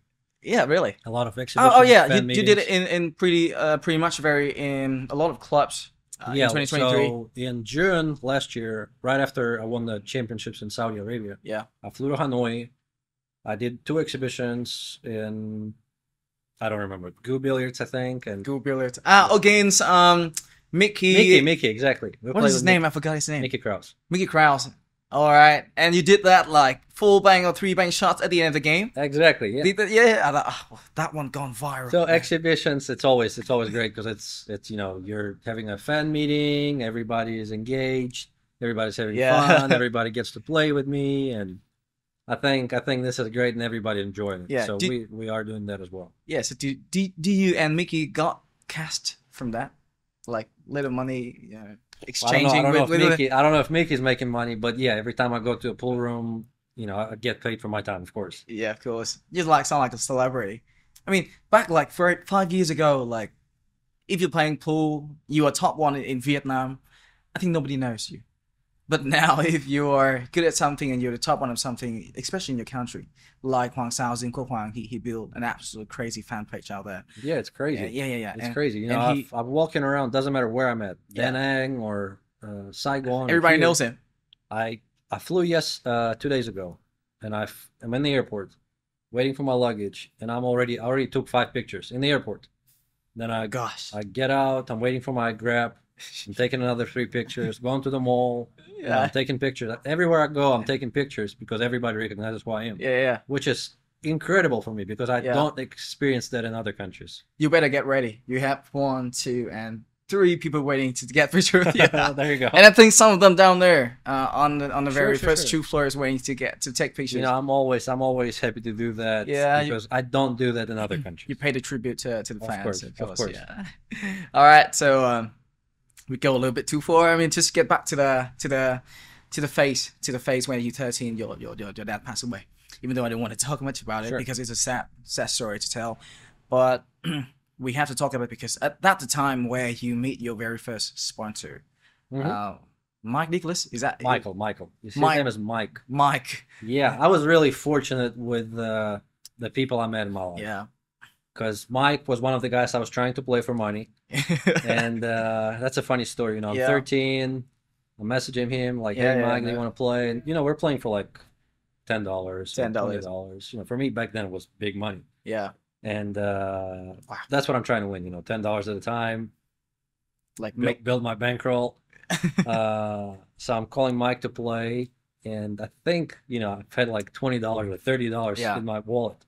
Yeah, really. A lot of exhibitions. Oh yeah, fan you did meetings. it in pretty much in a lot of clubs in Yeah, 2023. so in June last year, right after I won the championships in Saudi Arabia, Yeah. I flew to Hanoi. I did 2 exhibitions in, I don't remember, Go Billiards, I think, and Go Billiards. Against Mickey, exactly. We What played is his with name? I forgot his name. Mickey Krause. Mickey Krause. All right, and you did that like 4 bang or 3 bang shots at the end of the game. Exactly, yeah. Yeah. I thought, oh, that one gone viral. So exhibitions, it's always great because it's you're having a fan meeting, everybody is engaged, everybody's having Yeah. fun, everybody gets to play with me, and I think this is great and everybody enjoying it. Yeah, So we are doing that as well. Yeah. So do you and Mickey got cast from that? Like little money exchanging I don't know with if Mickey. I don't know if Mickey's making money, but yeah, every time I go to a pool room, I get paid for my time, of course. Yeah, of course. You sound like a celebrity. I mean, back like 5 years ago, like if you're playing pool, you are top one in Vietnam. I think nobody knows you. But now, if you are good at something and you're the top one of something, especially in your country, like Huang Sao, Huang, he built an absolute crazy fan page out there. Yeah, it's crazy. Yeah. It's And crazy. and I'm walking around. Doesn't matter where I'm at, Da Yeah. Nang or Saigon. or everybody here. knows him. I flew 2 days ago, and I'm in the airport, waiting for my luggage, and I already took 5 pictures in the airport. Then I Gosh. get out. I'm waiting for my grab, I'm taking another 3 pictures, going to the mall, I'm Yeah. taking pictures. Everywhere I go, I'm taking pictures because everybody recognizes who I am, Yeah, yeah, which is incredible for me because I yeah. don't experience that in other countries. You better get ready. You have 1, 2, and 3 people waiting to get picture with you. There you go. And I think some of them down there on the Sure, very sure, first sure. 2 floors waiting to take You pictures. know, I'm always happy to do that Yeah, because I don't do that in other you countries. pay the tribute to the Of fans, course, of of course. course. Yeah. All right, so we go a little bit too far. I mean, just get back to the phase when you're 13, your dad passed away. Even though I didn't want to talk much about it Sure. because it's a sad story to tell, but we have to talk about it because at that the time where you meet your very first sponsor, Hmm. uh, Mike Nicholas, is that Michael. His Mike? name is Mike. Mike, Yeah, I was really fortunate with the people I met in my life yeah, because Mike was one of the guys I was trying to play for money, and that's a funny story. You know, I'm yeah, 13. I'm messaging him like, "Hey, yeah, yeah, Mike, do you no. want to play?" And you know, we're playing for like $10 or twenty $10, dollars. You know, for me back then it was big money, yeah, and wow, that's what I'm trying to win. You know, $10 at a time, like make, build my bankroll. So I'm calling Mike to play, and I think you know I've had like $20 or $30 yeah, in my wallet.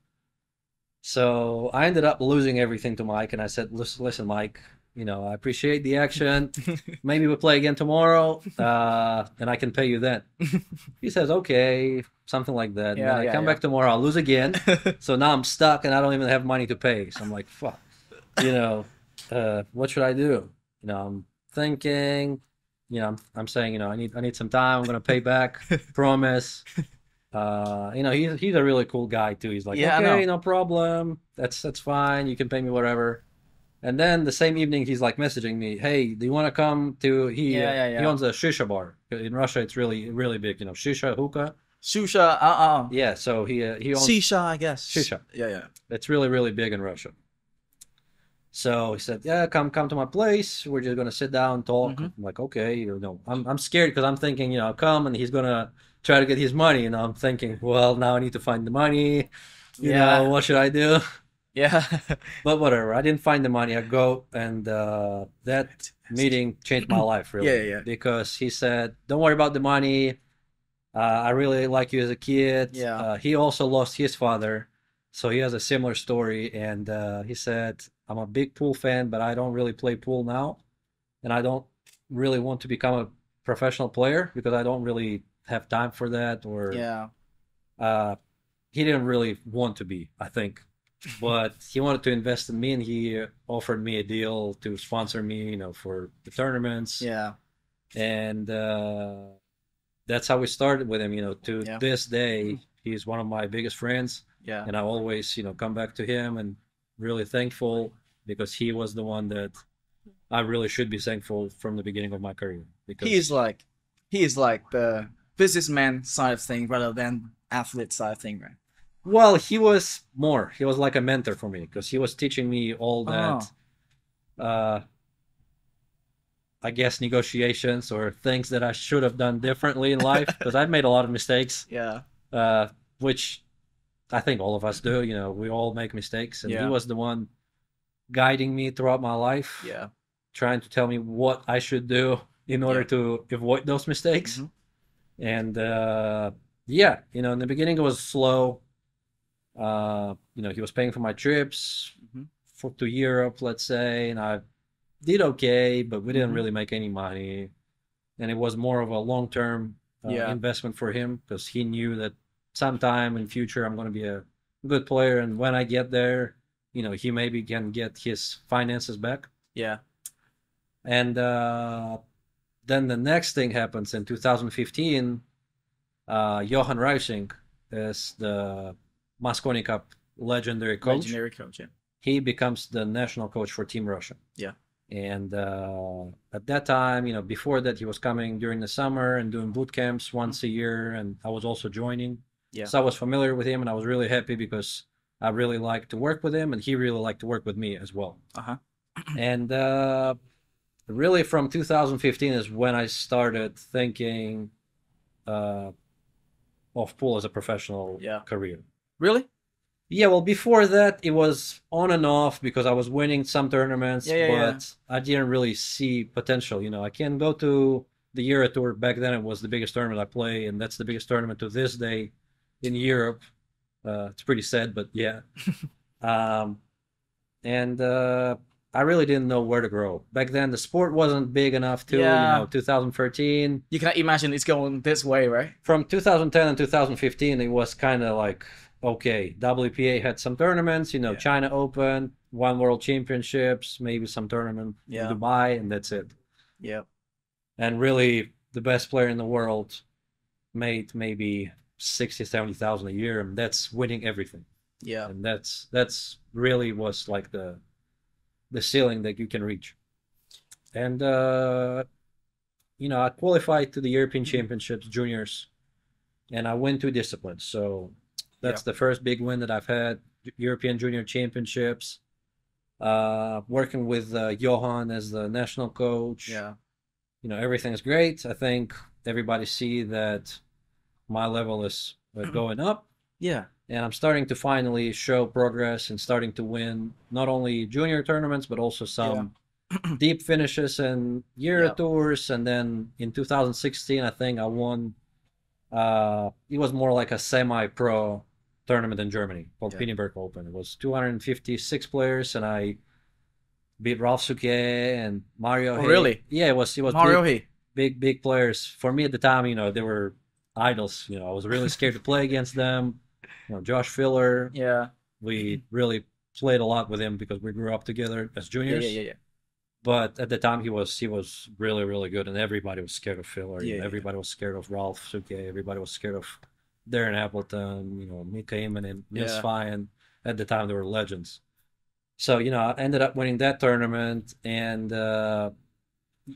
So I ended up losing everything to Mike, and I said, "Listen, Mike, you know I appreciate the action. Maybe we'll play again tomorrow, and I can pay you then." He says, "Okay," something like that. And then yeah, I yeah, come back tomorrow, I'll lose again. yeah. So now I'm stuck, and I don't even have money to pay. So I'm like, "Fuck, you know, what should I do?" You know, I'm thinking. You know, I'm saying, you know, I need some time. I'm gonna pay back, promise. You know, he's a really cool guy too. He's like, Yeah, I okay, know. no problem. That's fine. You can pay me whatever. And then the same evening, he's like messaging me, hey, do you want to come to? Yeah, yeah, He yeah. owns a shisha bar in Russia. It's really big. You know, shisha hookah. Shusha, Yeah, so he owns Shisha, I guess. shisha. Yeah, yeah. It's really big in Russia. So he said, "Yeah, come to my place. We're just gonna sit down, talk." Mm-hmm. I'm like, "Okay." You know, I'm scared because I'm thinking, you know, I'll come and he's gonna try to get his money. You know, I'm thinking, well, now I need to find the money. You know, Yeah, what should I do? yeah. But whatever. I didn't find the money. I go, and that meeting changed my life Yeah, really yeah, because he said, "Don't worry about the money. I really like you as a kid." yeah. He also lost his father, so he has a similar story. And he said, "I'm a big pool fan, but I don't really play pool now, and I don't really want to become a professional player because I don't really have time for that." Or Yeah. uh, he didn't really want to be, I think, but he wanted to invest in me, and he offered me a deal to sponsor me, you know, for the tournaments, Yeah. and that's how we started with him. You know, to Yeah. this day, he's one of my biggest friends, Yeah. and I always, you know, come back to him and really thankful because he was the one that I really should be thankful from the beginning of my career. He is Because, like he is like the businessman side of thing rather than athlete side of thing, right? well, he was more. He was like a mentor for me because he was teaching me all that, Oh. uh, I guess, negotiations or things that I should have done differently in life because I've made a lot of mistakes, Yeah. uh, which I think all of us do. You know, we all make mistakes, and he Yeah. was the one guiding me throughout my life, Yeah. trying to tell me what I should do in order Yeah. to avoid those mistakes. Mm-hmm. And yeah, you know, in the beginning it was slow. You know, he was paying for my trips Mm-hmm. to Europe, let's say, and I did okay, but we didn't Mm-hmm. really make any money. And it was more of a long-term Yeah. investment for him because he knew that sometime in future I'm going to be a good player, and when I get there, you know, he maybe can get his finances back. Yeah. And then the next thing happens in 2015. Johan Reising is the Mosconi Cup legendary coach. Legendary coach. Yeah. He becomes the national coach for Team Russia. Yeah. And at that time, you know, before that, he was coming during the summer and doing boot camps once a year, and I was also joining. Yeah. So I was familiar with him, and I was really happy because I really liked to work with him, and he really liked to work with me as well. Uh-huh. And really, from 2015 is when I started thinking uh, of pool as a professional Yeah. career. Really? Yeah, well, before that, it was on and off because I was winning some tournaments, Yeah, yeah, yeah. but I didn't really see potential. I can go to the Euro Tour. Back then, it was the biggest tournament I play, and that's the biggest tournament to this day in Europe. It's pretty sad, but yeah. Um, and I really didn't know where to grow. Back then, the sport wasn't big enough too, Yeah. 2013. You can imagine it's going this way, right? From 2010 and 2015, it was kind of like, okay, WPA had some tournaments, Yeah. China Open, one World Championships, maybe some tournament in Yeah. Dubai, and that's it. Yeah. And really, the best player in the world made maybe 60, 70,000 a year, and that's winning everything. Yeah. And that's really was like the ceiling that you can reach. And I qualified to the European Championships juniors, and I win 2 disciplines. So Yeah. that's the first big win that I've had. European Junior Championships. Working with Johan as the national coach. Yeah. Everything's great. I think everybody see that my level is going up, Yeah. and I'm starting to finally show progress and starting to win not only junior tournaments but also some deep finishes and Euro Yeah. tours. And then in 2016, I think I won. It was more like a semi-pro tournament in Germany called Yeah. Pinneberg Open. It was 256 players, and I beat Ralph Suke and Mario. Oh, Hay. really? Yeah, it was Mario big, He. big players for me at the time. They were idols. I was really scared to play against them. Josh Filler. Yeah. We really played a lot with him because we grew up together as Yeah. juniors. Yeah. Yeah. But at the time, he was really, really good, and everybody was scared of Filler. Yeah. Yeah. Everybody was scared of Ralph Suke. Everybody was scared of Darren Appleton. Mika Heyman and Nils Yeah. Fine. At the time, they were legends. So I ended up winning that tournament, and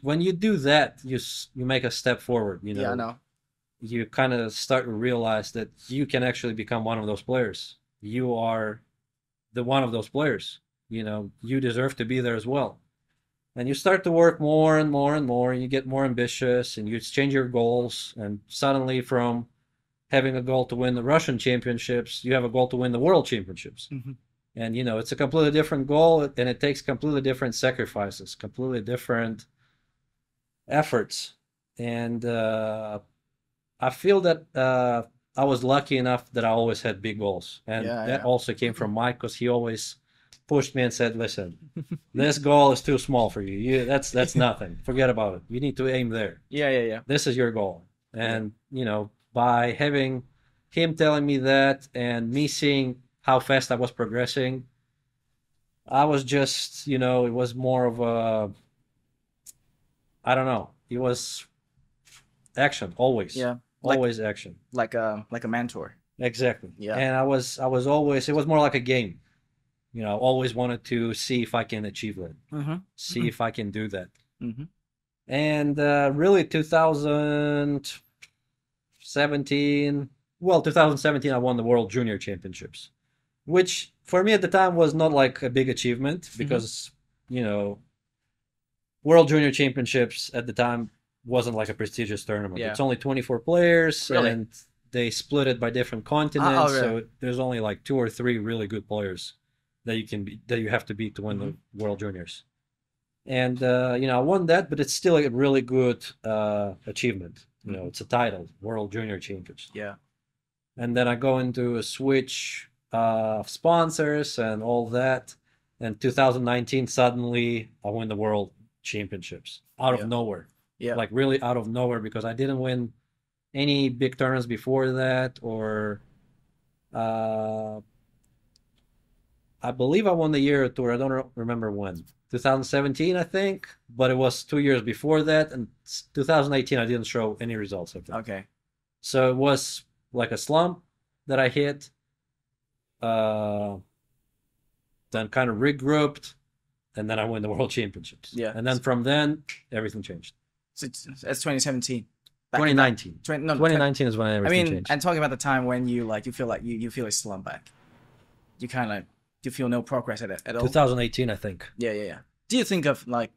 when you do that, you make a step forward. Yeah. I know. You kind of start to realize that you can actually become one of those players. You are the one of those players. You deserve to be there as well. And you start to work more and more and more, and you get more ambitious, and you change your goals. And suddenly, from having a goal to win the Russian championships, you have a goal to win the world championships. Mm-hmm. And it's a completely different goal, and it takes completely different sacrifices, completely different efforts. And I feel that I was lucky enough that I always had big goals, and that also came from Mike, because he always pushed me and said, "Listen, this goal is too small for you. That's nothing. Forget about it. You need to aim there. Yeah. Yeah. Yeah. This is your goal." And by having him telling me that and me seeing how fast I was progressing, I was just, it was more of a, I don't know. It was action always. Yeah. Always action. Like a mentor. Exactly. Yeah. And I was always, it was more like a game. I always wanted to see if I can achieve that. Mm-hmm. See if I can do that. Mm-hmm. And really 2017, well, 2017, I won the World Junior Championships, which for me at the time was not like a big achievement because, World Junior Championships at the time wasn't like a prestigious tournament. Yeah. It's only 24 players, Really? and they split it by different continents. really? So there's only like 2 or 3 really good players that you have to beat to win the World Juniors. And I won that, but it's still a really good achievement. It's a title, World Junior Champions. Yeah. And then I go into a switch of sponsors and all that. And 2019, suddenly I win the World Championships out of nowhere. Yeah. Like really out of nowhere, because I didn't win any big tournaments before that, or I believe I won the Euro Tour. I don't remember when. 2017, I think, but it was 2 years before that, and 2018 I didn't show any results of that. Okay. So it was like a slump that I hit. Then kind of regrouped, and then I won the World Championships. Yeah. And then from then, everything changed. So that's 2017. Back in 2019. 2019 is when I everything mean, changed. and talking about the time when you feel like you feel a slump back. You kind of you feel no progress at all. 2018, I think. Yeah. Do you think of like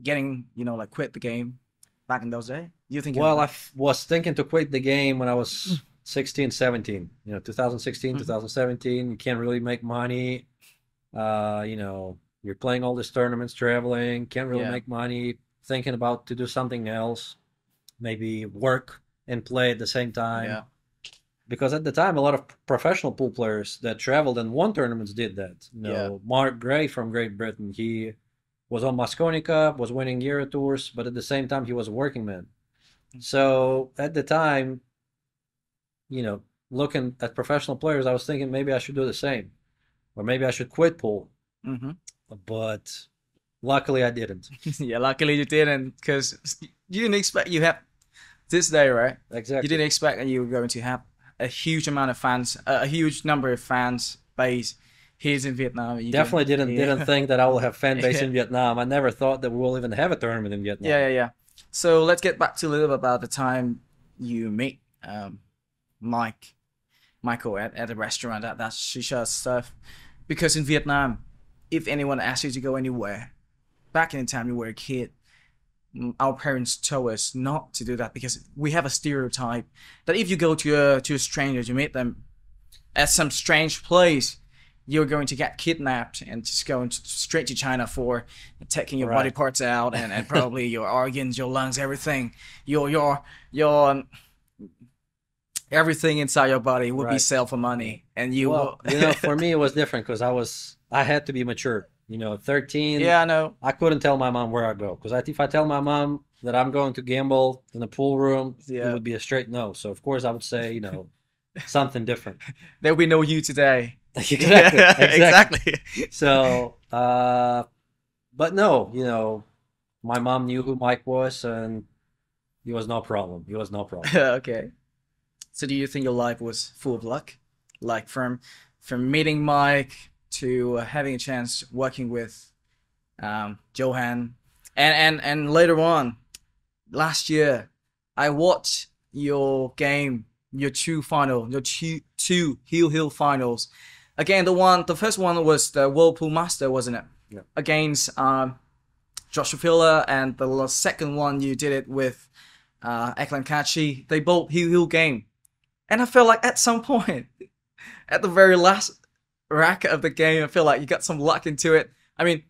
getting quit the game back in those days? Do you think? Well, I was thinking to quit the game when I was 16, 17. 2016, Hmm. 2017. You can't really make money. You're playing all these tournaments, traveling, can't really Yeah. make money, thinking about to do something else, maybe work and play at the same time. Yeah. Because at the time, a lot of professional pool players that traveled and won tournaments did that. Yeah. Mark Gray from Great Britain, he was on Mosconi Cup, was winning Euro tours, but at the same time, he was a working man. So at the time, you know, looking at professional players, I was thinking maybe I should do the same, or maybe I should quit pool. Hmm. But luckily, I didn't. Yeah, luckily you didn't, because you didn't expect you have this day, right? You Exactly. didn't expect that you were going to have a huge amount of fans, a huge number of fans base here in Vietnam. You didn't. Definitely didn't Yeah. think that I will have fan base Yeah. in Vietnam. I never thought that we will even have a tournament in Yeah, Vietnam. yeah, yeah. So let's get back to a little bit about the time you meet Mike, Michael at a restaurant at that shisha stuff. Because in Vietnam, if anyone asks you to go anywhere, back in the time you were a kid, our parents told us not to do that because we have a stereotype that if you go to a stranger, you meet them at some strange place, you're going to get kidnapped and just going straight to China for taking your body Right. parts out and probably your organs, your lungs, everything, your everything inside your body would be Right. sell for money, and you Well, will. for me it was different because I had to be mature. 13, Yeah, I know. I couldn't tell my mom where I go because if I tell my mom that I'm going to gamble in a pool room, it Yeah, would be a straight no. So of course I would say, something different. there will be no you today. Exactly, Yeah, exactly. exactly. So, but no, my mom knew who Mike was, and he was no problem. He was no problem. Okay. So do you think your life was full of luck? Like from meeting Mike to having a chance working with Johan, and later on last year, I watched your game, your two Hill finals. Again, the first one was the Whirlpool Master, wasn't it? Yeah. Against Joshua Filler, and the second one you did it with Eklan Kachi. They both Hill game. And I feel like at some point, at the very last racket of the game, I feel like you got some luck into it. I mean,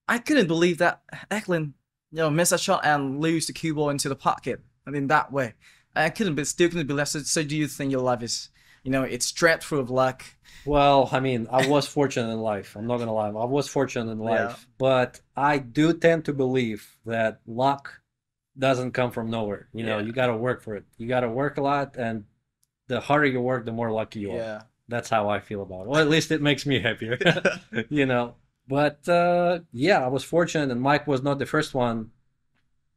I couldn't believe that Eklund, miss a shot and lose the cue ball into the pocket. I mean, that way. I still couldn't believe. So do you think your life is, it's strapped full of luck? Well, I mean, I was fortunate in life. I'm not gonna lie. I was fortunate in Yeah. life, but I do tend to believe that luck doesn't come from nowhere. Yeah. You gotta work for it. You gotta work a lot, and the harder you work, the more lucky you are. Yeah. That's how I feel about it. Well, at least it makes me happier, you know. But yeah, I was fortunate, and Mike was not the first one.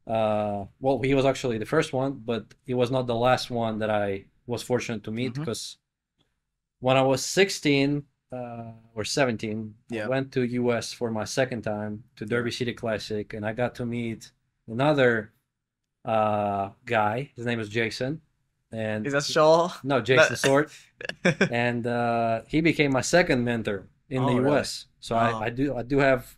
Well, he was actually the first one, but he was not the last one that I was fortunate to meet Hmm. because when I was 16 or 17, I Yeah. went to US for my second time to Derby City Classic, and I got to meet another guy. His name is Jason, and Is that Shaw? no, Jason Sort, and he became my second mentor in the Oh, really? US. So Oh. I do have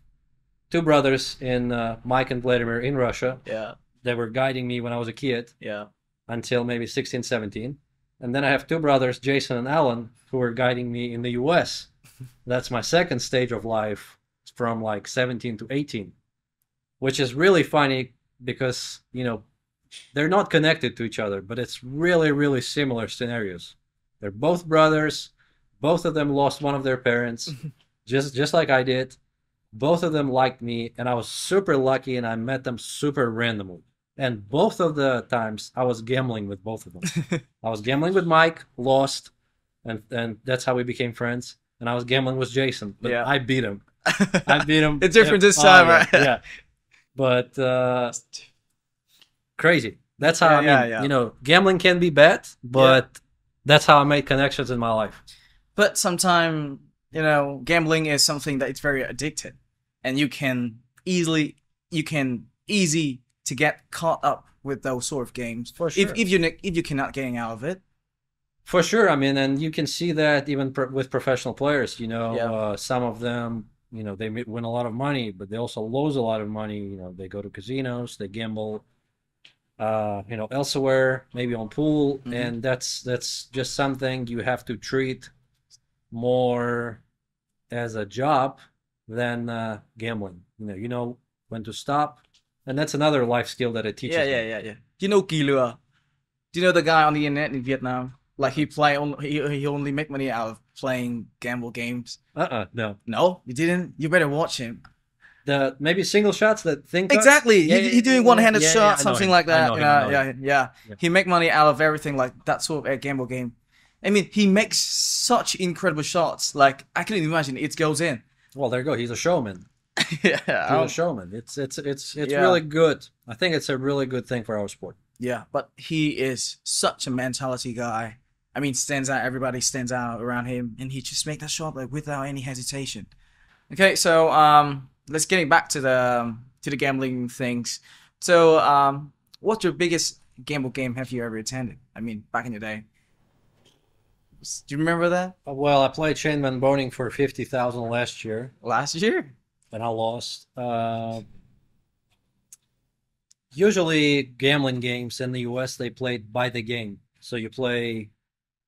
two brothers in Mike and Vladimir in Russia. Yeah. They were guiding me when I was a kid Yeah. until maybe 16, 17. And then I have two brothers, Jason and Alan, who were guiding me in the US. That's my second stage of life from like 17 to 18, which is really funny because, they're not connected to each other, but it's really, really similar scenarios. They're both brothers. Both of them lost one of their parents, just like I did. Both of them liked me, and I was super lucky, and I met them super randomly. And both of the times, I was gambling with both of them. I was gambling with Mike, lost, and that's how we became friends. And I was gambling with Jason, but Yeah. I beat him. I beat him. It's different this Oh, time, yeah, right? yeah. But crazy. That's how I mean. Yeah, yeah. Gambling can be bad, but that's how I made connections in my life. But sometimes, gambling is something that it's very addicted, and you can easy to get caught up with those sort of games. For sure. If you cannot getting out of it. For sure. I mean, and you can see that even with professional players. Yeah. Some of them, they win a lot of money, but they also lose a lot of money. They go to casinos, they gamble elsewhere, maybe on pool, Hmm. and that's just something you have to treat more as a job than gambling. You know when to stop, and that's another life skill that it Yeah, teaches yeah, me. yeah, yeah. You know Kỳ Lừa? Do you know the guy on the internet in Vietnam? Like he play on he only make money out of playing gamble games. No. No, you didn't. You better watch him. The maybe single shots that thing cuts. Exactly. Yeah, He yeah, doing yeah, one-handed yeah, yeah. shot, I know something him. like I that. know him. I know him. Yeah, yeah. Yeah. He make money out of everything like that sort of a gamble game. I mean, he makes such incredible shots. Like I can imagine it goes in. Well, there you go. He's a showman. Yeah, He's a showman. It's yeah, really good. I think it's a really good thing for our sport. yeah. But he is such a mentality guy. I mean, stands out. Everybody stands out around him, and he just make that shot like without any hesitation. Okay, so let's getting back to the gambling things. So what's your biggest gamble game have you ever attended? I mean, back in the day. Do you remember that Well, I played Shane Van Boning for 50,000 last year, last year? and I lost. Usually, gambling games in the US they played by the game. So you play,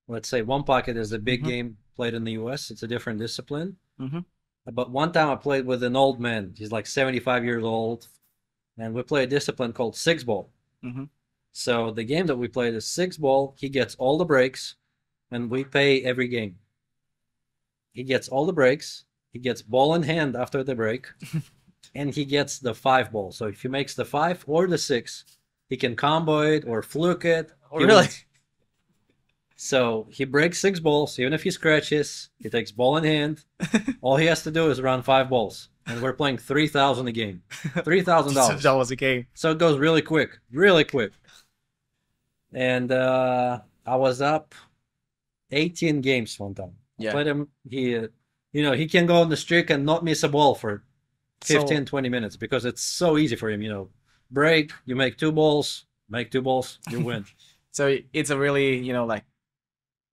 let's say, one pocket is the big Mm-hmm. game played in the US. It's a different discipline. Mm-hmm. But one time I played with an old man. He's like 75 years old, and we play a discipline called six ball. Mm-hmm. So the game that we played is six ball. He gets all the breaks, and we pay every game. He gets all the breaks. He gets ball in hand after the break, and he gets the five ball. So if he makes the five or the six, he can combo it or fluke it. Oh, He really? wins. So he breaks six balls. Even if he scratches, he takes ball in hand. All he has to do is run five balls, and we're playing 3,000 a game, That $3,000. was a game. So it goes really quick, really quick. And I was up 18 games one time. I Yeah. played him. He can go on the streak and not miss a ball for So 15, 20 minutes because it's so easy for him. Break, you make two balls, you win. so it's a really like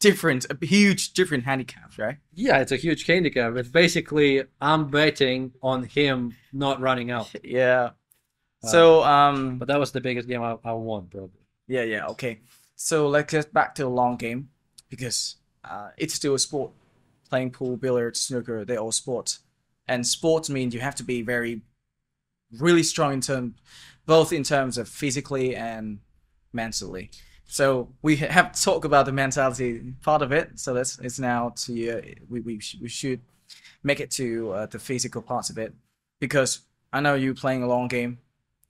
different, a huge different handicaps, right? Yeah, it's a huge handicap. It's basically I'm betting on him not running out. Yeah. Uh, So but that was the biggest game I won, probably. yeah, yeah, okay. So let's get back to the long game because it's still a sport. Playing pool, billiards, snooker, they're all sports. And sports means you have to be very, really strong both in terms of physically and mentally. So we have to talk about the mentality part of it. So it's now to we should make it to the physical parts of it because I know you playing a long game,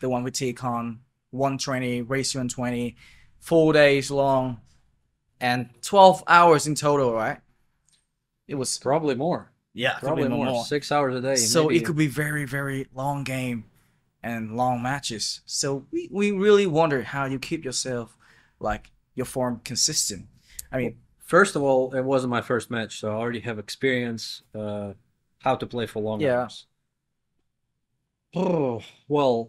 the one with T-Con, 120, race 120, 4 days long, and 12 hours in total, right? It was Probably more. yeah, probably Probably more. more. 6 hours a day, So it maybe. could be very, very long game and long matches. So we really wonder how you keep yourself like your form consistent. I Well, mean, first of all, it wasn't my first match, so I already have experience how to play for long yeah. hours. Oh, well,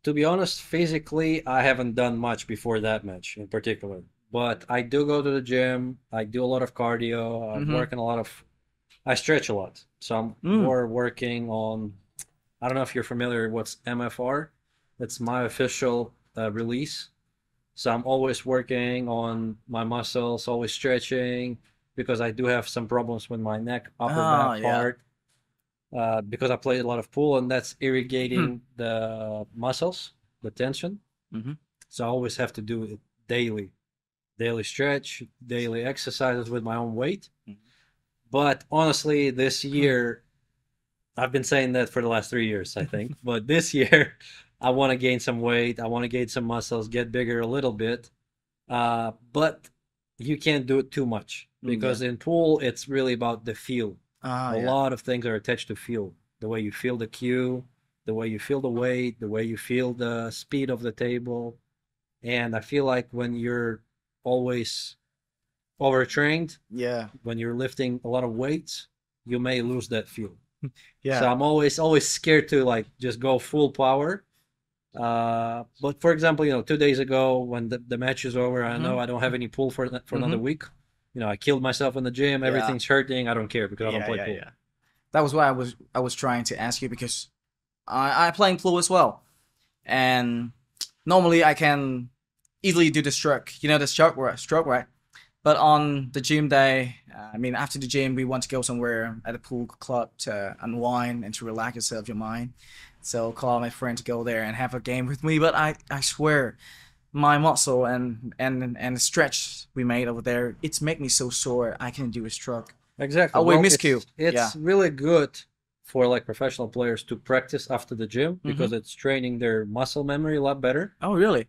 to be honest, physically, I haven't done much before that match in particular. But I do go to the gym. I do a lot of cardio. I'm Mm-hmm. working a lot of, I stretch a lot. So I'm Mm. more working on, I don't know if you're familiar with what's MFR. It's my official release. So I'm always working on my muscles, always stretching because I do have some problems with my neck, upper Oh back yeah. part because I play a lot of pool and that's Hmm. irrigating the muscles, the tension. Mm-hmm. So I always have to do it daily, daily stretch, daily exercises with my own weight. But honestly, this year, I've been saying that for the last 3 years, I think. But this year, I want to gain some weight. I want to gain some muscles, get bigger a little bit. But you can't do it too much Yeah. because in pool, it's really about the feel. Oh A yeah. lot of things are attached to feel. The way you feel the cue, the way you feel the weight, the way you feel the speed of the table. And I feel like when you're always overtrained, Yeah. when you're lifting a lot of weights, you may lose that feel. So Yeah. I'm always scared to like just go full power. But for example, 2 days ago when the match is over, I know Mm-hmm. I don't have any pool for another Mm-hmm. week. I killed myself in the gym. Yeah. Everything's hurting. I don't care because I don't Yeah. play Yeah. pool. Yeah. That was why I was trying to ask you because I playing pool as well, and normally I can. easily do the stroke. You know the stroke, right? But on the gym day, I mean, after the gym, we want to go somewhere at a pool club to unwind and to relax yourself, your mind. So call my friend to go there and have a game with me. But I swear, my muscle and the stretch we made over there, it's make me so sore. I can do a stroke. Exactly. Oh, we Well, miss you. Yeah. it's really good for like professional players to practice after the gym because Mm-hmm. it's training their muscle memory a lot better. Oh, really?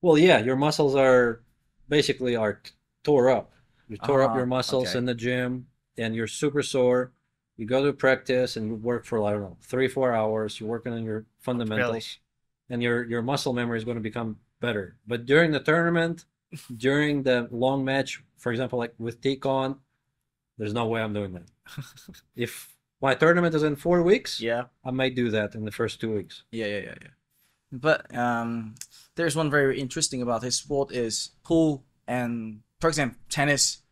Well, yeah, your muscles are basically tore up. You tore up your muscles Okay. in the gym and you're super sore. You go to practice and you work for, I don't know, 3, 4 hours. You're working on your Really? fundamentals and your muscle memory is going to become better. But during the tournament, during the long match, for example, like with Tikon, there's no way I'm doing that. If my tournament is in 4 weeks, Yeah. I might do that in the first 2 weeks. Yeah. But there's one very interesting about this sport is pool and, for example, tennis,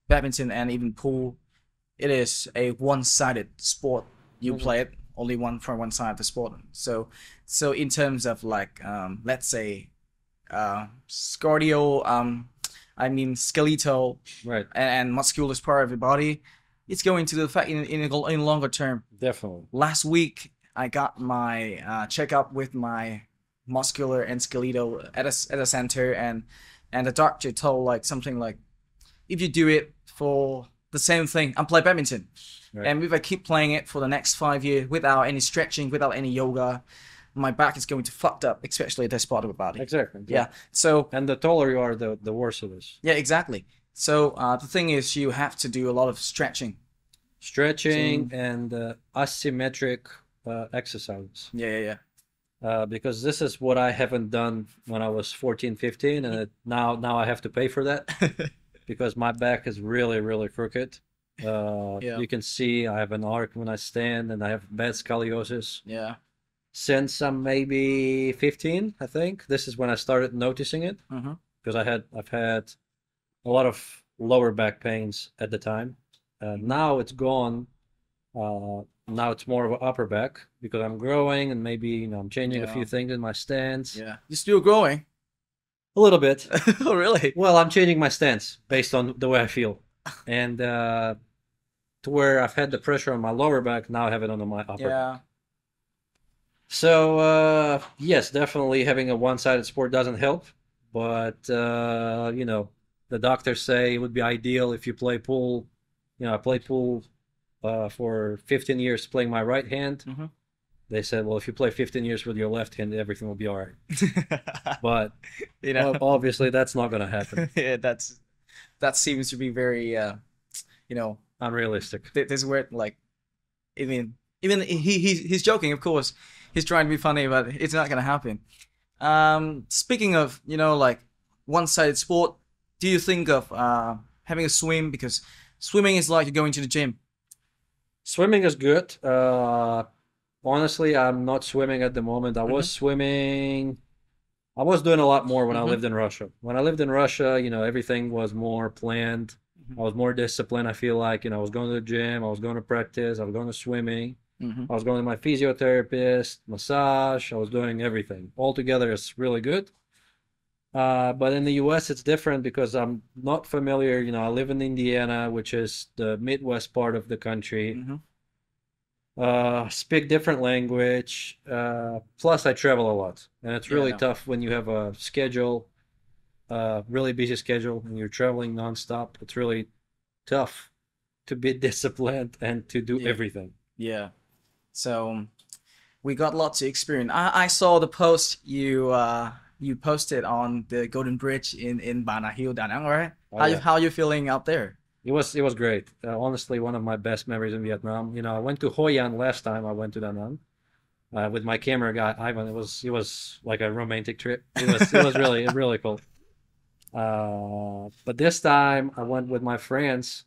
badminton, and even pool. It is a one-sided sport. You Mhm. play it only one from one side of the sport. So in terms of like, let's say, cardio, I mean skeletal Right, and muscular part of your body, it's going to the fact in longer term. definitely. Last week I got my checkup with my muscular and skeletal at a center, and the doctor told like something like, if you do it for the same thing, I play badminton, Right. and if I keep playing it for the next 5 years without any stretching, without any yoga, my back is going to fucked up, especially this part of the body. Exactly. Yeah. So And the taller you are, the worse it is. yeah, exactly. So the thing is, you have to do a lot of stretching. Stretching and asymmetric exercises. Yeah. Because this is what I haven't done when I was 14, 15, and now I have to pay for that because my back is really, really crooked. Yeah. You can see I have an arc when I stand, and I have bad scoliosis. Yeah. Since I'm maybe 15, I think this is when I started noticing it Mm-hmm. because I've had a lot of lower back pains at the time. Now it's gone. Now it's more of an upper back because I'm growing and maybe I'm changing a Yeah. few things in my stance Yeah. You're still growing. a little bit. Oh, really? Well, I'm changing my stance based on the way I feel, and to where I've had the pressure on my lower back, now I have it on my upper. Yeah. So yes, definitely having a one-sided sport doesn't help, but the doctors say it would be ideal if you play pool. I played pool for 15 years playing my right hand. Mm-hmm. They said, well, if you play 15 years with your left hand, everything will be all right. But You know, obviously, that's not going to happen. yeah, that seems to be very, Unrealistic. this word like, I mean, even he's joking, of course, he's trying to be funny, but it's not gonna happen. Speaking of, like one-sided sport, do you think of having a swim? Because swimming is like you're going to the gym. Swimming is good. Honestly, I'm not swimming at the moment. I was swimming. I was doing a lot more when I lived in Russia. When I lived in Russia, everything was more planned. I was more disciplined. I feel like, I was going to the gym, I was going to practice, I was going to swimming, Mm-hmm. I was going to my physiotherapist, massage, I was doing everything. Altogether, it's really good. But in the US, it's different because I'm not familiar. I live in Indiana, which is the Midwest part of the country. Mm-hmm. Speak different language. Plus, I travel a lot, and it's Yeah, I really know. tough when you have a schedule, really busy schedule, and you're traveling nonstop. It's really tough to be disciplined and to do Yeah. everything. Yeah. So we got lots to experience. I saw the post you posted on the Golden Bridge in Hill, Da Nang, right? Oh, How yeah. how you feeling out there? It was great. Honestly, one of my best memories in Vietnam. I went to Hoi An last time. I went to Da Nang with my camera guy Ivan. It was like a romantic trip. It was really really cool. But this time I went with my friends,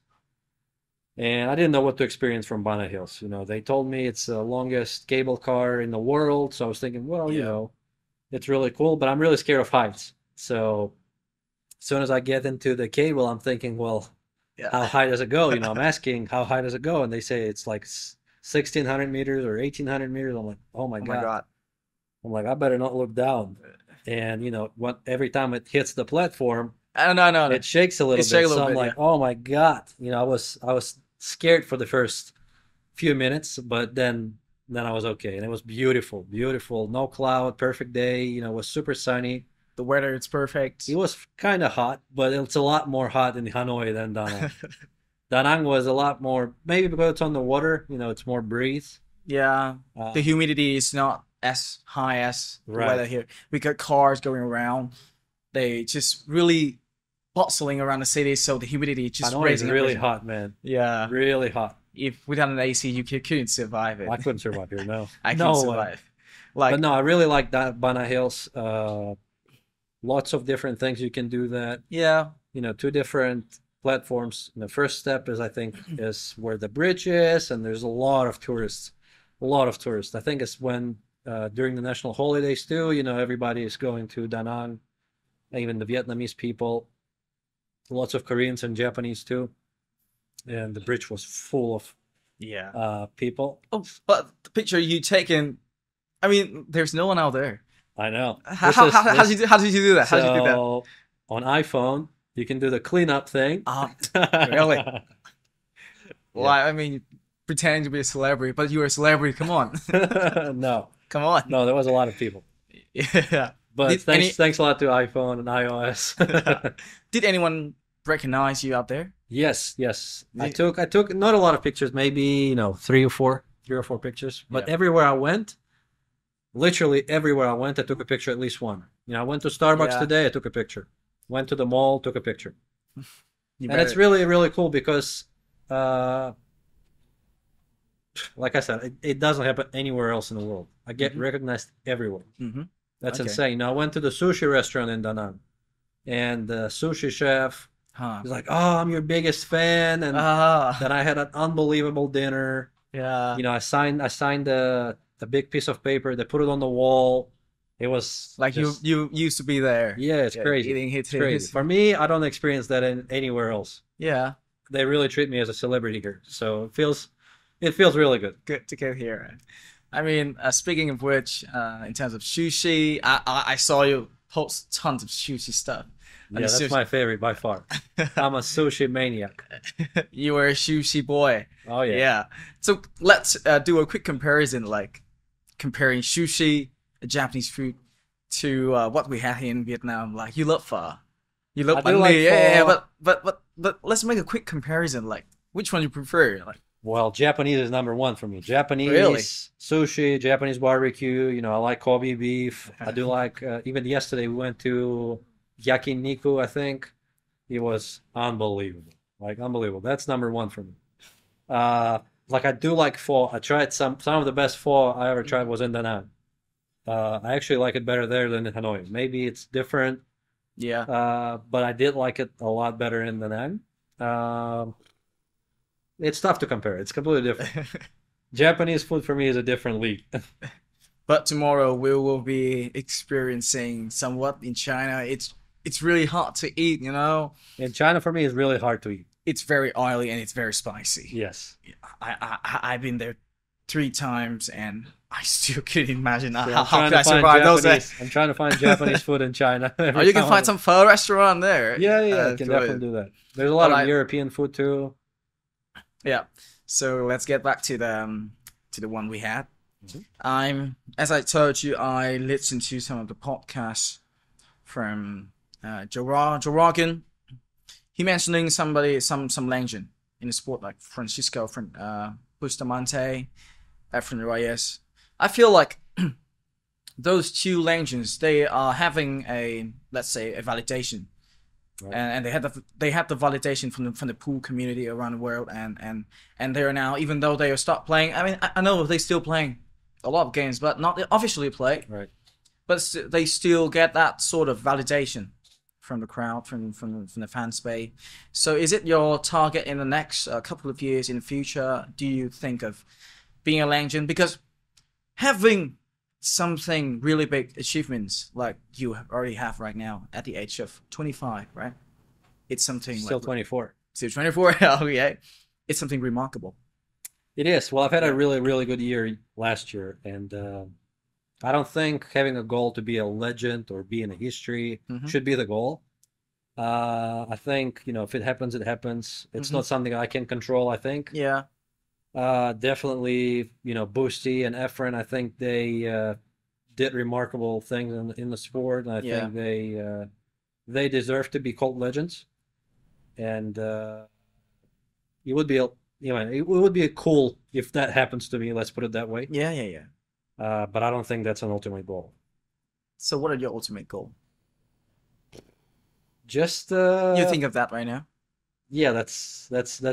and I didn't know what to experience from Bana Hills. They told me it's the longest cable car in the world, so I was thinking, well, Yeah. it's really cool, but I'm really scared of heights. So as soon as I get into the cable, I'm thinking, well, how Yeah. high does it go? I'm asking how high does it go, and they say it's like 1,600 meters or 1,800 meters. I'm like, oh my Oh my God. God. I'm like, I better not look down. and every time it hits the platform, No, no, no. it shakes a little It's shake bit. a little So I'm bit, like, yeah. oh my God, I was scared for the first few minutes, but then I was okay, and it was beautiful, beautiful, no cloud, perfect day. It was super sunny. The weather is It perfect. was kind of hot, but it's a lot more hot in Hanoi than Da Nang. Da Nang was a lot more, maybe because it's on the water, it's more breeze. Yeah, the Uh, humidity is not as high as the right. weather here. We got cars going around. They just really bustling around the city, so the humidity is just Hanoi is raising really everything. hot, man. Yeah, Really hot. if without an AC, you couldn't survive it. I couldn't survive here, no. I couldn't No way. survive. But Like, no, I really like that Bana Hills. Lots of different things you can do that. yeah, Two different platforms. The first step is, I think, is where the bridge is, and there's a lot of tourists. A lot of tourists. I think it's when during the national holidays too. Everybody is going to Da Nang, even the Vietnamese people. Lots of Koreans and Japanese too. And the bridge was full of yeah. people. Oh, but the picture you taken, I mean, there's no one out there. I know. How did you do that? How did you do that? So on iPhone, you can do the cleanup thing. Really? Well, Yeah. I mean, pretending to be a celebrity, but you're a celebrity. Come on, No, come on. no, there was a lot of people. Yeah. But Did thanks a lot to iPhone and iOS. did anyone recognize you out there? Yes, yes. I Did- took not a lot of pictures, maybe, three or four pictures. But Yeah. everywhere I went, literally everywhere I went, I took a picture, at least one. I went to Starbucks Yeah. today, I took a picture. Went to the mall, took a picture. You And it's better. really, really cool because, like I said, it doesn't happen anywhere else in the world. I get Mhm. recognized everywhere. Mm-hmm. That's Okay. insane. I went to the sushi restaurant in Da Nang, and the sushi chef Huh. was like, "Oh, I'm your biggest fan," and Ah. then I had an unbelievable dinner. Yeah. I signed a big piece of paper. They put it on the wall. It was Like just, you used to be there. yeah, it's Yeah, crazy. eating It's crazy. his. For me, I don't experience that anywhere else. Yeah. They really treat me as a celebrity here, so it feels really good. Good to get here. I mean, speaking of which, in terms of sushi, I saw you post tons of sushi stuff. And Yeah, the that's my favorite by far. I'm a sushi maniac. You were a sushi boy. Oh yeah. Yeah. So let's do a quick comparison, like comparing sushi, Japanese food, to what we have here in Vietnam. Like you love pho, you love I do bánh like mì, yeah, pho. but let's make a quick comparison. Like which one you prefer? Like Well, Japanese is number one for me. Japanese really? sushi, Japanese barbecue. I like Kobe beef. I do like. Even yesterday we went to yakiniku. I think it was unbelievable, like unbelievable. That's number one for me. Like I do like pho. I tried some of the best pho I ever tried was in Da Nang. I actually like it better there than in Hanoi. Maybe it's different, Yeah. but I did like it a lot better in Da Nang. It's tough to compare. It's completely different. Japanese food for me is a different league. But tomorrow we will be experiencing somewhat in China. It's really hard to eat, you know. In China, for me, is really hard to eat. It's very oily and it's very spicy. Yes. I've been there 3 times and I still couldn't imagine So how could I survive those days. I'm trying to find Japanese food in China. Oh, every you can time find I'm- some pho restaurant there. Yeah, yeah, I can good. definitely do that. There's a lot Well, of European food too. Yeah. So let's get back to the one we had. As I told you, I listened to some of the podcasts from Joe Rogan. He mentioning some legend in the sport like Francisco from Bustamante, Efren Reyes. I feel like those two legends, they are having a, let's say, a validation. Right. And they had the validation from the pool community around the world, and they are now, even though they are stopped playing. I mean, I know they still playing a lot of games, but not officially play. Right. But they still get that sort of validation from the crowd, from the fans base. So, is it your target in the next couple of years in the future? Do you think of being a legend? Because having something really big achievements like you already have right now at the age of 25, right? It's something Still like 24. still 24. Oh yeah, it's something remarkable. It is. Well, I've had a really, really good year last year, and I don't think having a goal to be a legend or be in a history Mm-hmm. should be the goal. I think, if it happens, it happens. It's Mm-hmm. not something I can control, I think. Yeah. Definitely, Boosty and Efren, I think they did remarkable things in the sport, and I Yeah. think they deserve to be cult legends. And it would be, it would be cool if that happens to me. Let's put it that way. Yeah. Yeah. Yeah. But I don't think that's an ultimate goal. So, what are your ultimate goal? Just You think of that right now? yeah, that's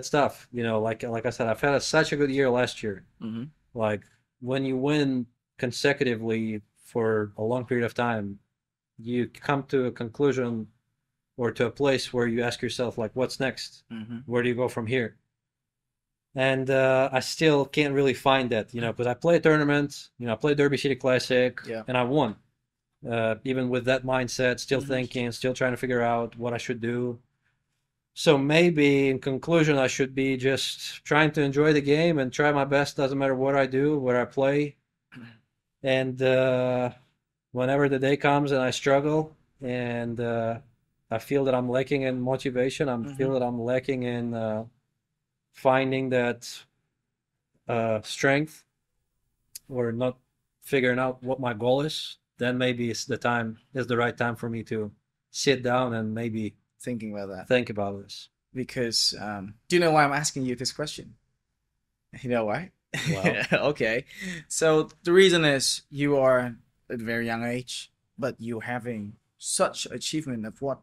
tough. Like I said, I've had such a good year last year. Mm-hmm. Like when you win consecutively for a long period of time, you come to a conclusion or to a place where you ask yourself, like, what's next? Mm-hmm. Where do you go from here? And I still can't really find that, because I play tournaments, I played Derby City Classic, Yeah. and I won. Even with that mindset, still Mm-hmm. thinking, still trying to figure out what I should do. So maybe in conclusion, I should be just trying to enjoy the game and try my best. Doesn't matter what I do, where I play, and whenever the day comes and I struggle and I feel that I'm lacking in motivation, I Mm-hmm. feel that I'm lacking in finding that strength or not figuring out what my goal is, then maybe is the right time for me to sit down and maybe Thinking about that think about this. because do you know why I'm asking you this question? You know why? Well, Okay. So the reason is you are at a very young age, but you having such achievement of what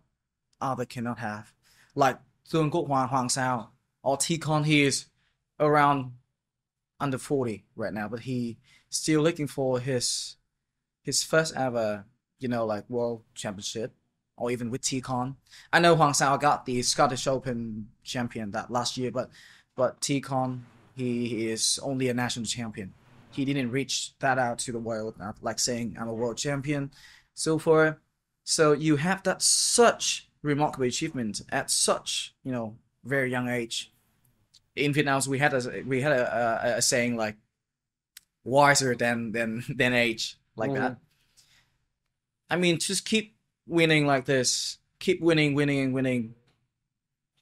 other cannot have. Like Tương Quốc Hoàng Hoàng Sao or T-Con, he is around under 40 right now, but he still looking for his first ever, like world championship or even with T-Con. I know Huang Sao got the Scottish Open champion that last year, but T-Con, he is only a national champion. He didn't reach that out to the world, not like saying I'm a world champion. So you have that such remarkable achievement at such very young age. In Vietnam, we had a saying like wiser than age like mhm. that. I mean, just keep winning like this. Keep winning, winning, and winning.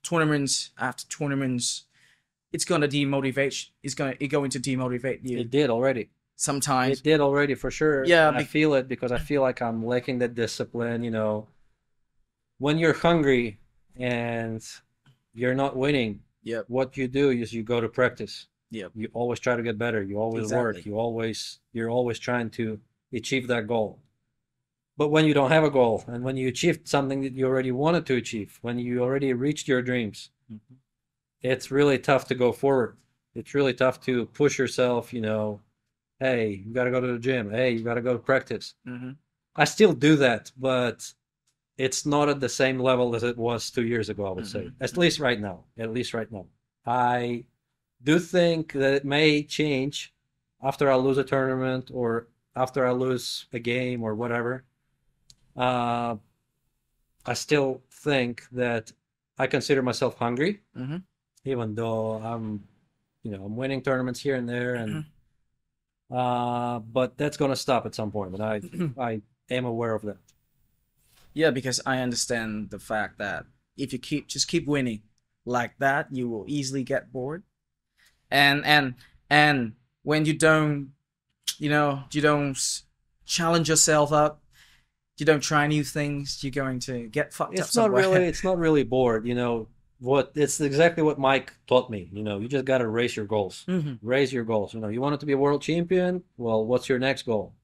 Tournaments after tournaments. It's gonna demotivate. It's going to demotivate you It did already. sometimes. It did already for sure. Yeah. And I feel it because I feel like I'm lacking the discipline. When you're hungry and you're not winning, Yep. what you do is you go to practice. Yep. You always try to get better. You always work. Exactly. You're always trying to achieve that goal. But when you don't have a goal and when you achieved something that you already wanted to achieve, when you already reached your dreams, Mhm. it's really tough to go forward. It's really tough to push yourself, hey, you got to go to the gym. Hey, you got to go to practice. Mhm. I still do that, but it's not at the same level as it was 2 years ago, I would say. Mhm. At least right now. At least right now. I do think that it may change after I lose a tournament or after I lose a game or whatever. Uh, I still think that I consider myself hungry, Mhm. even though I'm winning tournaments here and there, and but that's gonna stop at some point, and I am aware of that. Yeah, because I understand the fact that if you keep winning like that, you will easily get bored. And when you don't challenge yourself up, you don't try new things, you're going to get fucked up somewhere. It's not really bored, what it's exactly what Mike taught me. You just got to raise your goals. Mhm. Raise your goals. You want it to be a world champion. Well, what's your next goal?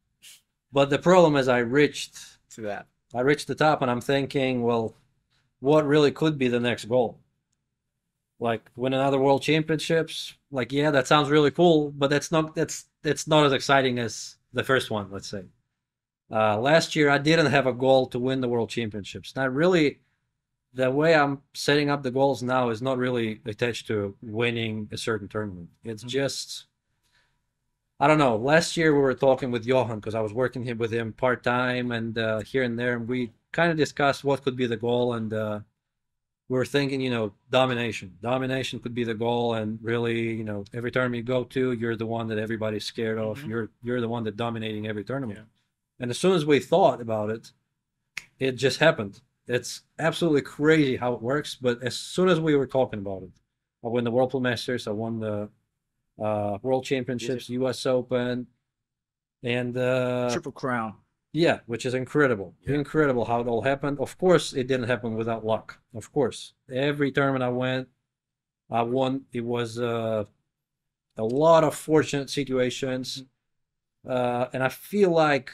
But the problem is To that. I reached the top and I'm thinking, well, what really could be the next goal? Like win another world championships? Like, yeah, that sounds really cool, but that's not as exciting as the first one, let's say. Last year I didn't have a goal to win the world championships. Not really. The way I'm setting up the goals now is not really attached to winning a certain tournament. It's just, I don't know. Last year we were talking with Johan because I was working with him part time and here and there, and we kind of discussed what could be the goal, and we're thinking, domination. Domination could be the goal, and really, every tournament you go to, you're the one that everybody's scared of. Mm-hmm. You're the one that dominating every tournament. Yeah. And as soon as we thought about it, it just happened. It's absolutely crazy how it works. But as soon as we were talking about it, I won the Whirlpool Masters, I won the World Championships, U.S. Open, and Triple crown. yeah, which is incredible. Yeah. Incredible how it all happened. Of course, it didn't happen without luck. Of course, every tournament I went, I won. It was a lot of fortunate situations, and I feel like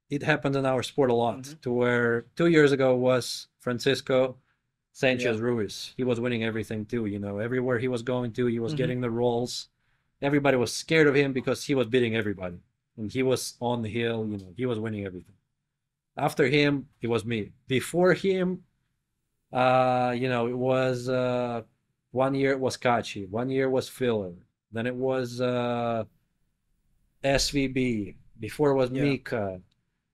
it happened in our sport a lot. To where 2 years ago was Francisco Sanchez Ruiz. He was winning everything too. Everywhere he was going to, he was getting the rolls. Everybody was scared of him because he was beating everybody. And he was on the hill, he was winning everything. After him, it was me. Before him, it was 1 year it was Kachi, 1 year was Filler, then it was SVB, before it was Mika.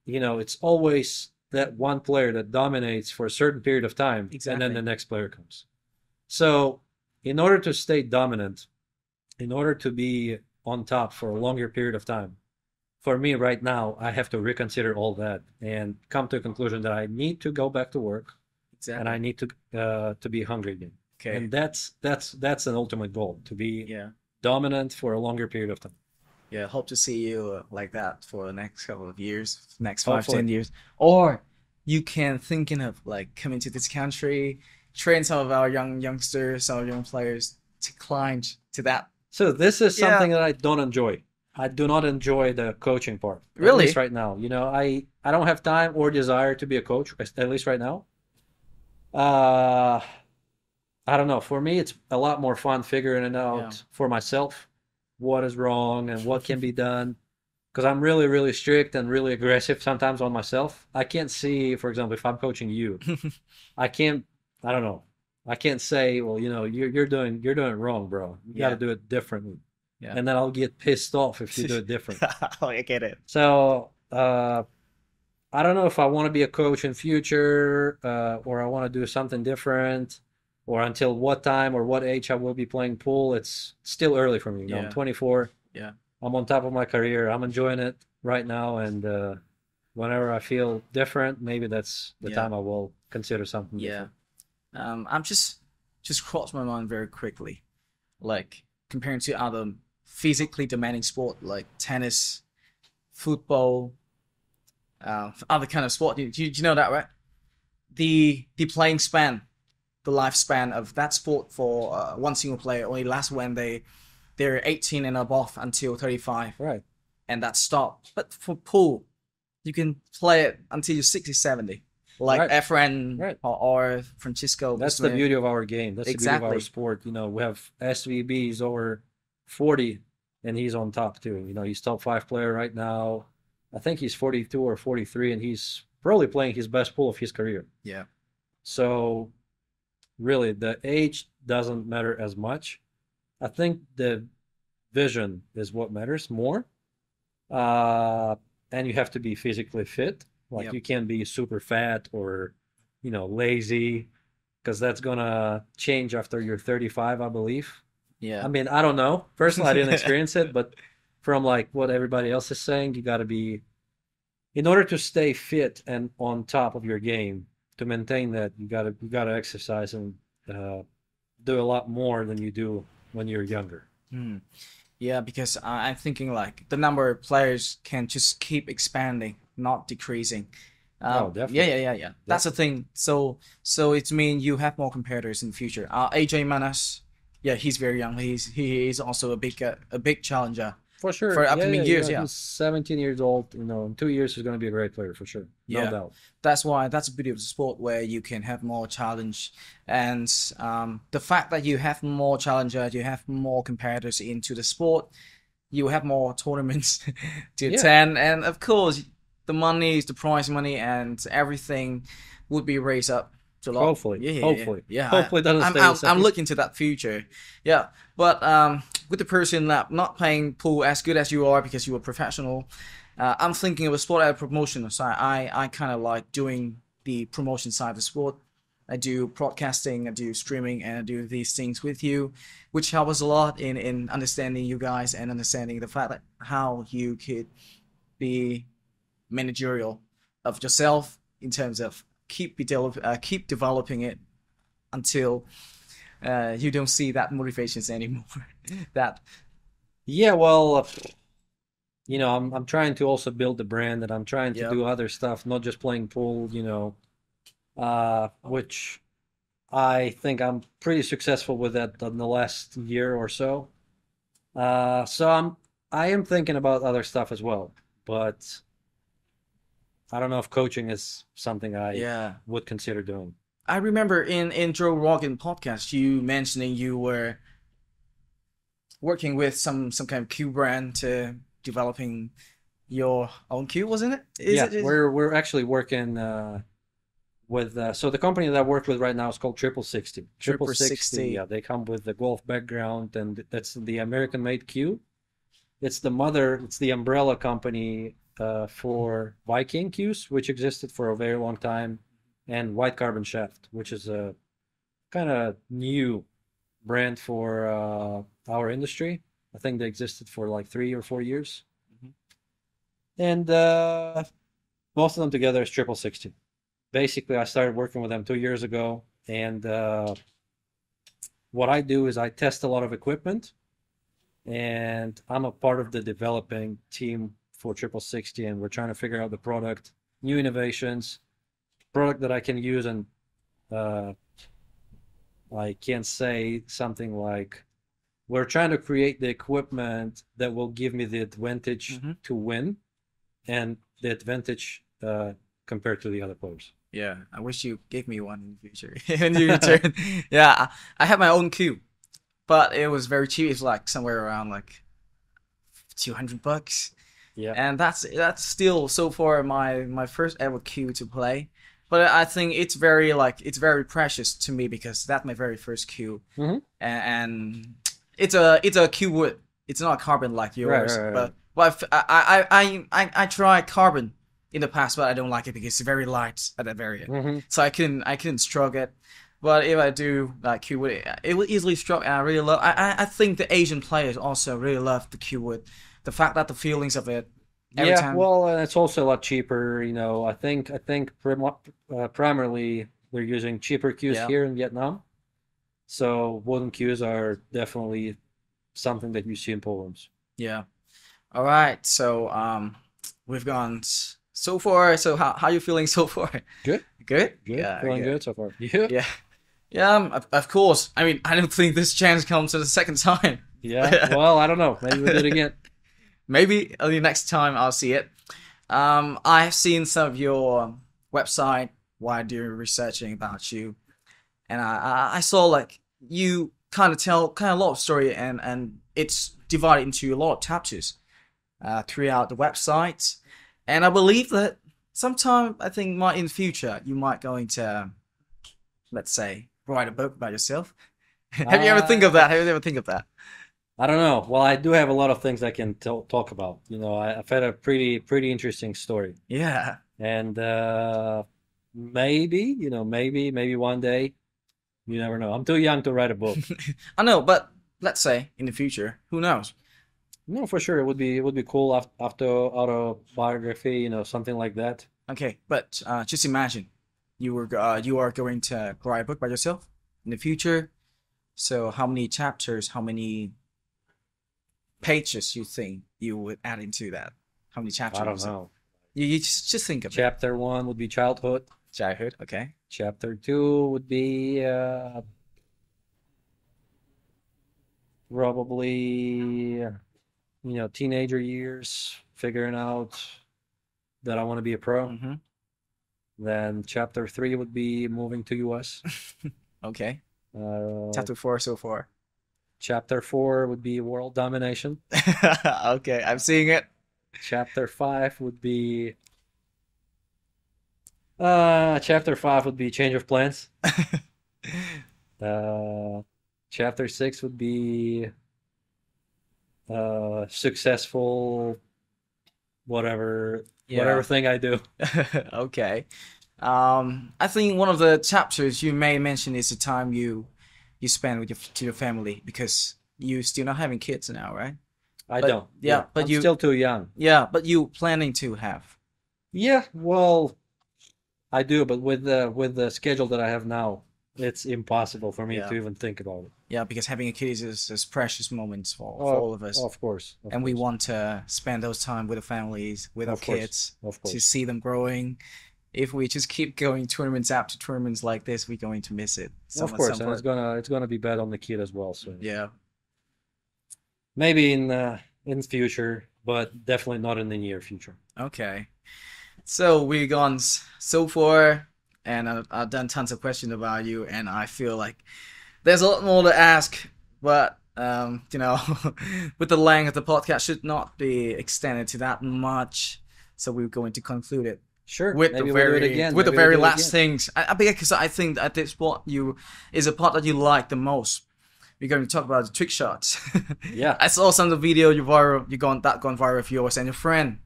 It's always that one player that dominates for a certain period of time, and then the next player comes. So, in order to stay dominant, in order to be on top for a longer period of time, for me right now, I have to reconsider all that and come to a conclusion that I need to go back to work, and I need to be hungry again. Okay. And that's an ultimate goal, to be dominant for a longer period of time. Yeah, hope to see you like that for the next couple of years, next 5, Hopefully. 10 years. Or you can thinking of like coming to this country, train some of our youngsters, some young players to climb to that. So this is something that I don't enjoy. I do not enjoy the coaching part. Really? At least right now. I don't have time or desire to be a coach, at least right now. I don't know. For me, it's a lot more fun figuring it out for myself, what is wrong and what can be done. Because I'm really, really strict and really aggressive sometimes on myself. I can't see, for example, if I'm coaching you, I don't know. I can't say, well, you're doing it wrong, bro. You got to do it differently. Yeah. And then I'll get pissed off if you do it different. Oh, I get it. So I don't know if I want to be a coach in future, or I want to do something different, or until what time or what age I will be playing pool. It's still early for me. I'm 24. Yeah. I'm on top of my career. I'm enjoying it right now, and whenever I feel different, maybe that's the time I will consider something different. I'm just crossed my mind very quickly, like comparing to other physically demanding sport like tennis, football, other kind of sport. Do you know that, right? The playing span, the lifespan of that sport for one single player only lasts when they're 18 and above until 35. Right. And that stopped. But for pool, you can play it until you're 60, 70. Like Efren or Francisco. That's the beauty of our game. That's the beauty of our sport. We have SVBs over 40, and he's on top too. He's top 5 player right now. I think he's 42 or 43, and he's probably playing his best pool of his career. Yeah. So, really, the age doesn't matter as much. I think the vision is what matters more. And you have to be physically fit. Like you can't be super fat or, lazy, because that's gonna change after you're 35, I believe. Yeah. I mean, I don't know. Personally, I didn't experience it, but from like what everybody else is saying, you got to be, in order to stay fit and on top of your game, to maintain that, you gotta exercise and do a lot more than you do when you're younger. Yeah, because I'm thinking like the number of players can just keep expanding, not decreasing. Oh, definitely. Yeah. That's the thing. So it means you have more competitors in the future. AJ Manas, he's very young. He is also a big challenger. For sure. For upcoming years, He's 17 years old. In 2 years, he's going to be a great player for sure. No doubt. That's the beauty of the sport, where you can have more challenge. And the fact that you have more challengers, you have more competitors into the sport, you have more tournaments to attend. And of course, the prize money and everything would be raised up. Hopefully. Hopefully it doesn't stay the same. I'm looking to that future. Yeah. But with the person that not playing pool as good as you are because you are professional, I'm thinking of a sport as a promotion side. I kind of like doing the promotion side of the sport. I do broadcasting, I do streaming, and I do these things with you, which help us a lot in understanding you guys and understanding the fact that how you could be managerial of yourself in terms of keep developing it until you don't see that motivations anymore. That Yeah, well, I'm trying to also build the brand, and I'm trying to yep. do other stuff, not just playing pool, which I think I'm pretty successful with that in the last year or so. I am thinking about other stuff as well, but I don't know if coaching is something I Yeah. would consider doing. I remember in Joe Rogan podcast you mentioning you were working with some kind of Q brand to developing your own Q, wasn't it? Is Yeah, it is we're actually working with so the company that I work with right now is called Triple 60. Triple Trooper 60, 60? yeah, they come with the golf background, and that's the American made Q. It's the umbrella company for Viking Qs, which existed for a very long time, and White Carbon Shaft, which is a kind of new brand for our industry. I think they existed for like 3 or 4 years, Mhm. and most of them together is Triple 60. Basically, I started working with them 2 years ago, and what I do is I test a lot of equipment, and I'm a part of the developing team for Triple 60, and we're trying to figure out the product, new innovations, product that I can use, and uh, I can say something like, we're trying to create the equipment that will give me the advantage Mhm. to win, and the advantage compared to the other players. Yeah, I wish you gave me one in the future. In your return. Yeah, I had my own Q, but it was very cheap. It's like somewhere around like $200, Yeah. and that's still so far my first ever Q to play. But I think it's very precious to me because that's my very first Q, Hmm. and it's a Q wood. It's not carbon like Right, yours, right, right. but I tried carbon in the past, but I don't like it because it's very light at that very end. Hmm. So I couldn't stroke it. But if I do like Q wood, it will easily stroke. And I really love. I think the Asian players also really love the Q wood. The fact that the feelings of it every Yeah, time. well, and it's also a lot cheaper. I think primarily they're using cheaper cues Yeah, here in Vietnam. So wooden cues are definitely something that you see in Poland. yeah. All right. So we've gone so far. So how you feeling so far? Good, Good. good, Yeah. feeling Good. good so far. Yeah, Yeah. Yeah. Of course. I mean, I don't think this chance comes to the second time. yeah. Well, I don't know. Maybe we'll do it again. Maybe the next time I'll see it. I've seen some of your website while doing researching about you, and I saw like you kind of tell kind of a lot of story, and it's divided into a lot of chapters throughout the website, and I believe that sometime I think might in the future you might going to let's say write a book about yourself. Have you ever think of Uh, that? Have you ever think of that? I don't know. Well, I do have a lot of things I can talk about. I've had a pretty interesting story, Yeah. and maybe one day, you never know. I'm too young to write a book. I know, but let's say in the future, who knows? No, for sure, it would be cool after autobiography, something like that. Okay, but just imagine you are going to write a book by yourself in the future. So how many chapters, how many pages you think you would add into that? How many I chapters you don't say? know. You just think of it. Chapter one would be childhood. Childhood, okay. Chapter two would be probably teenager years, figuring out that I want to be a pro. Mm-hmm. Then chapter three would be moving to US. Okay. Uh, Chapter four so far. chapter four would be world domination. Okay, I'm seeing it. Chapter five would be chapter five would be change of plans. Uh, chapter six would be successful whatever Yeah. thing I do. Okay. I think one of the chapters you may mention is the time you spend with your family because you still not having kids now, right? I But don't. yeah, Yeah, I'm still too young. but you planning to have. Yeah, well, I do, but with the schedule that I have now, it's impossible for me Yeah, to even think about it. yeah, because having a kid is precious moments for Oh, all of us, of course, of and we course, want to spend those time with the families, with our of course, kids, of to course, see them growing. If we just keep going tournaments after tournaments like this, we're going to miss it of at some course, and point. it's gonna be bad on the kid as well. So Yeah. maybe in future, but definitely not in the near future. Okay. So we've gone so far, and I've done tons of questions about you, and I feel like there's a lot more to ask, but with the length of the podcast should not be extended to that much. So we're going to conclude it Sure, with the maybe we do it very again. with the Maybe we very do it last again. things. Because I think that this part you is a part that you like the most. We're going to talk about the trick shots. Yeah, I saw some of the video gone viral of yours and your friend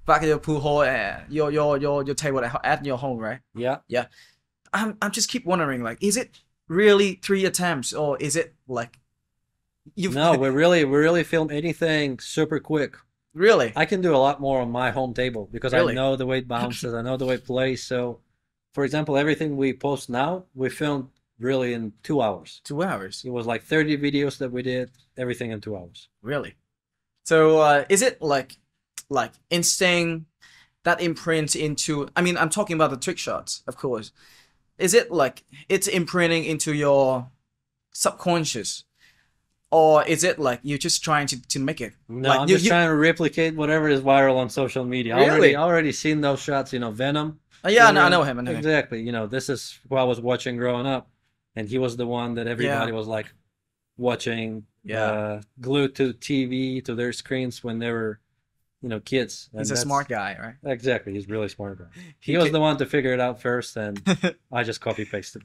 back at your pool hall, your table at your home, right? yeah. Yeah. I'm just keep wondering, like, is it really 3 attempts or is it like you No, we really film anything super quick. really, I can do a lot more on my home table because I really know the way it bounces, I know the way it plays. So, for example, everything we post now, we filmed really in 2 hours. 2 hours? It was like 30 videos that we did, everything in 2 hours. Really? So is it like instinct that imprints into? I mean, I'm talking about the trick shots, of course. Is it like it's imprinting into your subconscious, or is it like you're just trying to make it? No, Like I'm you just you trying to replicate whatever is viral on social media. really? Already seen those shots, Venom. Oh, yeah, I know Remember? him. I know him. Exactly. This is who I was watching growing up, and he was the one that Yeah, everybody was like watching, yeah. glued to TV, to their screens when they were, kids. He's And a smart that's guy, right? exactly. He's really smart guy. He He was could the one to figure it out first, and I just copy pasted.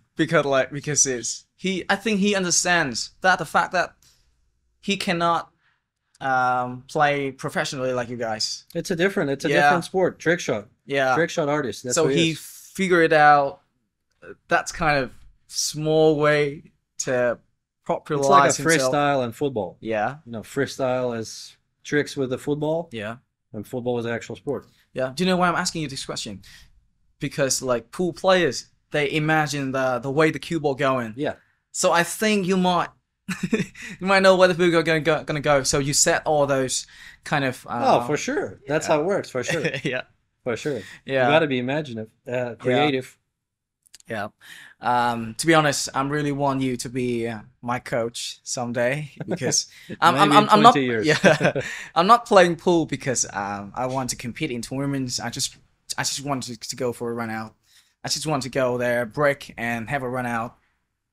because it's he. I think he understands that the fact that he cannot play professionally like you guys. It's a Yeah, different sport. Trick shot, yeah. trick shot artist. That's So what he he is. figured out that's kind of small way to It's like a popularize himself. freestyle and football. Yeah, Freestyle is tricks with the football, yeah, and football is the actual sport. yeah. Do you know why I'm asking you this question? Because like pool players, they imagine the way the cue ball going. Yeah. So I think you might you might know where the ball gonna go. So you set all those kind of Oh, for sure. That's yeah how it works. For sure. yeah For sure. You got yeah to be imaginative, yeah creative. yeah. To be honest, I'm really want you to be my coach someday because Maybe in I'm not 20 years. yeah I'm not playing pool because I want to compete in tournaments. I just want to go for a run out. I just want to go there, break, and have a run out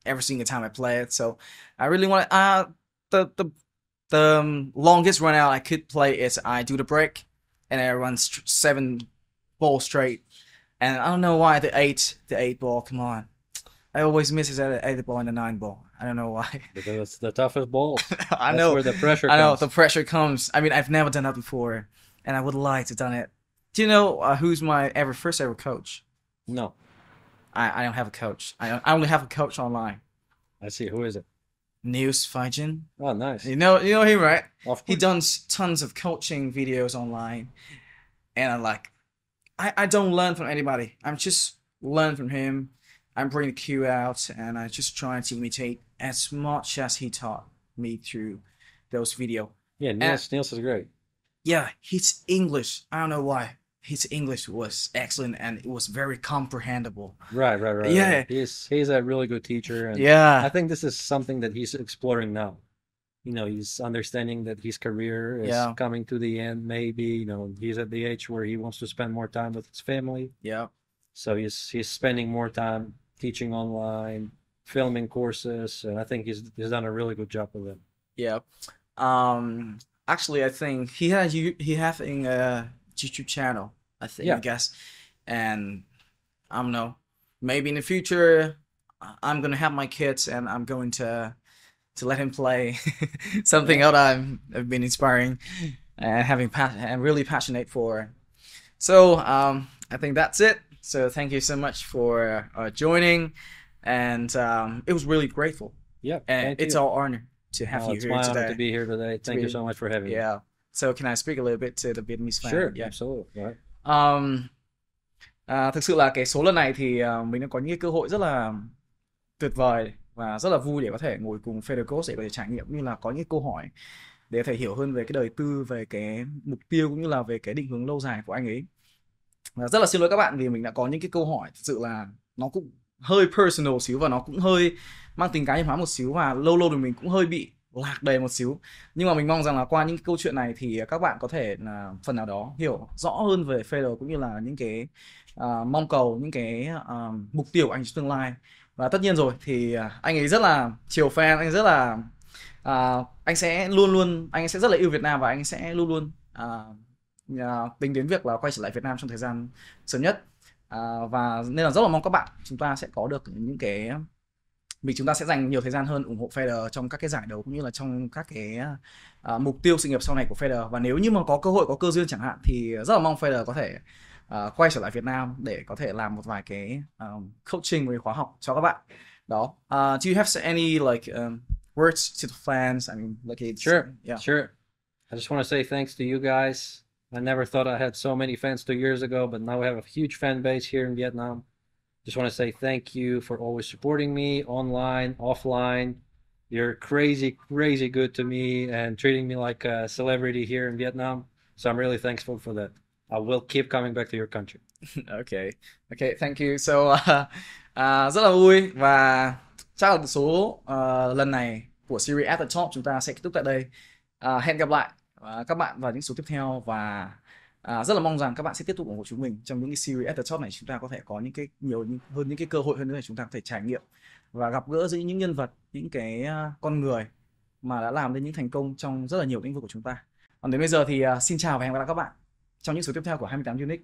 every single time I play it. So I really want the longest run out I could play is I do the break and I run 7 balls straight. And I don't know why the eight ball. Come on, I always miss it at the 8 ball and the 9 ball. I don't know why. Because it's the toughest balls. I That's know, where the pressure I know the comes. pressure comes. I mean, I've never done that before, and I would like to done it. Do you know who's my first ever coach? No. I don't have a coach. I only have a coach online. I see. Who is it? Niels Feijen. Oh, nice. You know him, right? Of He course. does tons of coaching videos online, and I don't learn from anybody. I'm just learn from him. I'm bringing the cue out, and I just trying to imitate as much as he taught me through those video. Yeah, And Niels is great. yeah, his English. I don't know why. His English was excellent, and it was very comprehensible. Right. Yeah, He's a really good teacher, and I yeah, think this is something that he's exploring now. He's understanding that his career is yeah, coming to the end, maybe. He's at the age where he wants to spend more time with his family. yeah, So he's spending more time teaching online, filming courses, and I think he's done a really good job with them. yeah. Actually, I think he having a YouTube channel. I Yeah, guess, and I don't know. Maybe in the future, I'm gonna have my kids, and I'm going to let him play something yeah. that I've been inspiring and having and really passionate for. So I think that's it. So thank you so much for joining, and it was really grateful, Yeah, and thank it's you. our honor to have Oh, you it's here my honor to today. be here today. To Thank you be, so much for having me. yeah. So can I speak a little bit to the Vietnamese fan? Sure, Yeah. absolutely. Right. Um, thực sự là cái số lần này thì mình đã có những cái cơ hội rất là tuyệt vời và rất là vui để có thể ngồi cùng Fedor Gorst để có thể trải nghiệm, như là có những câu hỏi để có thể hiểu hơn về cái đời tư, về cái mục tiêu cũng như là về cái định hướng lâu dài của anh ấy. Và rất là xin lỗi các bạn vì mình đã có những cái câu hỏi thực sự là nó cũng hơi personal xíu, và nó cũng hơi mang tính cá nhân hóa một xíu, và lâu lâu thì mình cũng hơi bị lạc đề một xíu. Nhưng mà mình mong rằng là qua những câu chuyện này thì các bạn có thể là phần nào đó hiểu rõ hơn về Fedor, cũng như là những cái mong cầu, những cái mục tiêu của anh trong tương lai. Và tất nhiên rồi thì anh ấy rất là chiều fan, anh rất là anh sẽ luôn luôn, anh sẽ rất là yêu Việt Nam, và anh sẽ luôn luôn tính đến việc là quay trở lại Việt Nam trong thời gian sớm nhất. Và nên là rất là mong các bạn chúng ta sẽ có được những cái, vì chúng ta sẽ dành nhiều thời gian hơn ủng hộ Federer trong các cái giải đấu, cũng như là trong các cái mục tiêu sự nghiệp sau này của Federer. Và nếu như mà có cơ hội, có cơ duyên chẳng hạn, thì rất là mong Federer có thể quay trở lại Việt Nam để có thể làm một vài cái coaching với khóa học cho các bạn đó. Do you have any like words to the fans? I mean, like it's, Sure, yeah. sure. I just want to say thanks to you guys. I never thought I had so many fans 2 years ago, but now we have a huge fan base here in Vietnam. Just want to say thank you for always supporting me online, offline. You're crazy, crazy good to me and treating me like a celebrity here in Vietnam. So I'm really thankful for that. I will keep coming back to your country. Okay, okay, thank you. So rất là vui, và chắc là số lần này của series At the Top chúng ta sẽ kết thúc tại đây. Hẹn gặp lại các bạn vào những số tiếp theo, và rất là mong rằng các bạn sẽ tiếp tục ủng hộ chúng mình trong những cái series At the Top này. Chúng ta có thể có những cái nhiều hơn những cái cơ hội hơn nữa để chúng ta có thể trải nghiệm và gặp gỡ giữa những nhân vật, những cái con người mà đã làm đến những thành công trong rất là nhiều lĩnh vực của chúng ta. Còn đến bây giờ thì xin chào và hẹn gặp lại các bạn trong những số tiếp theo của 28 Unit.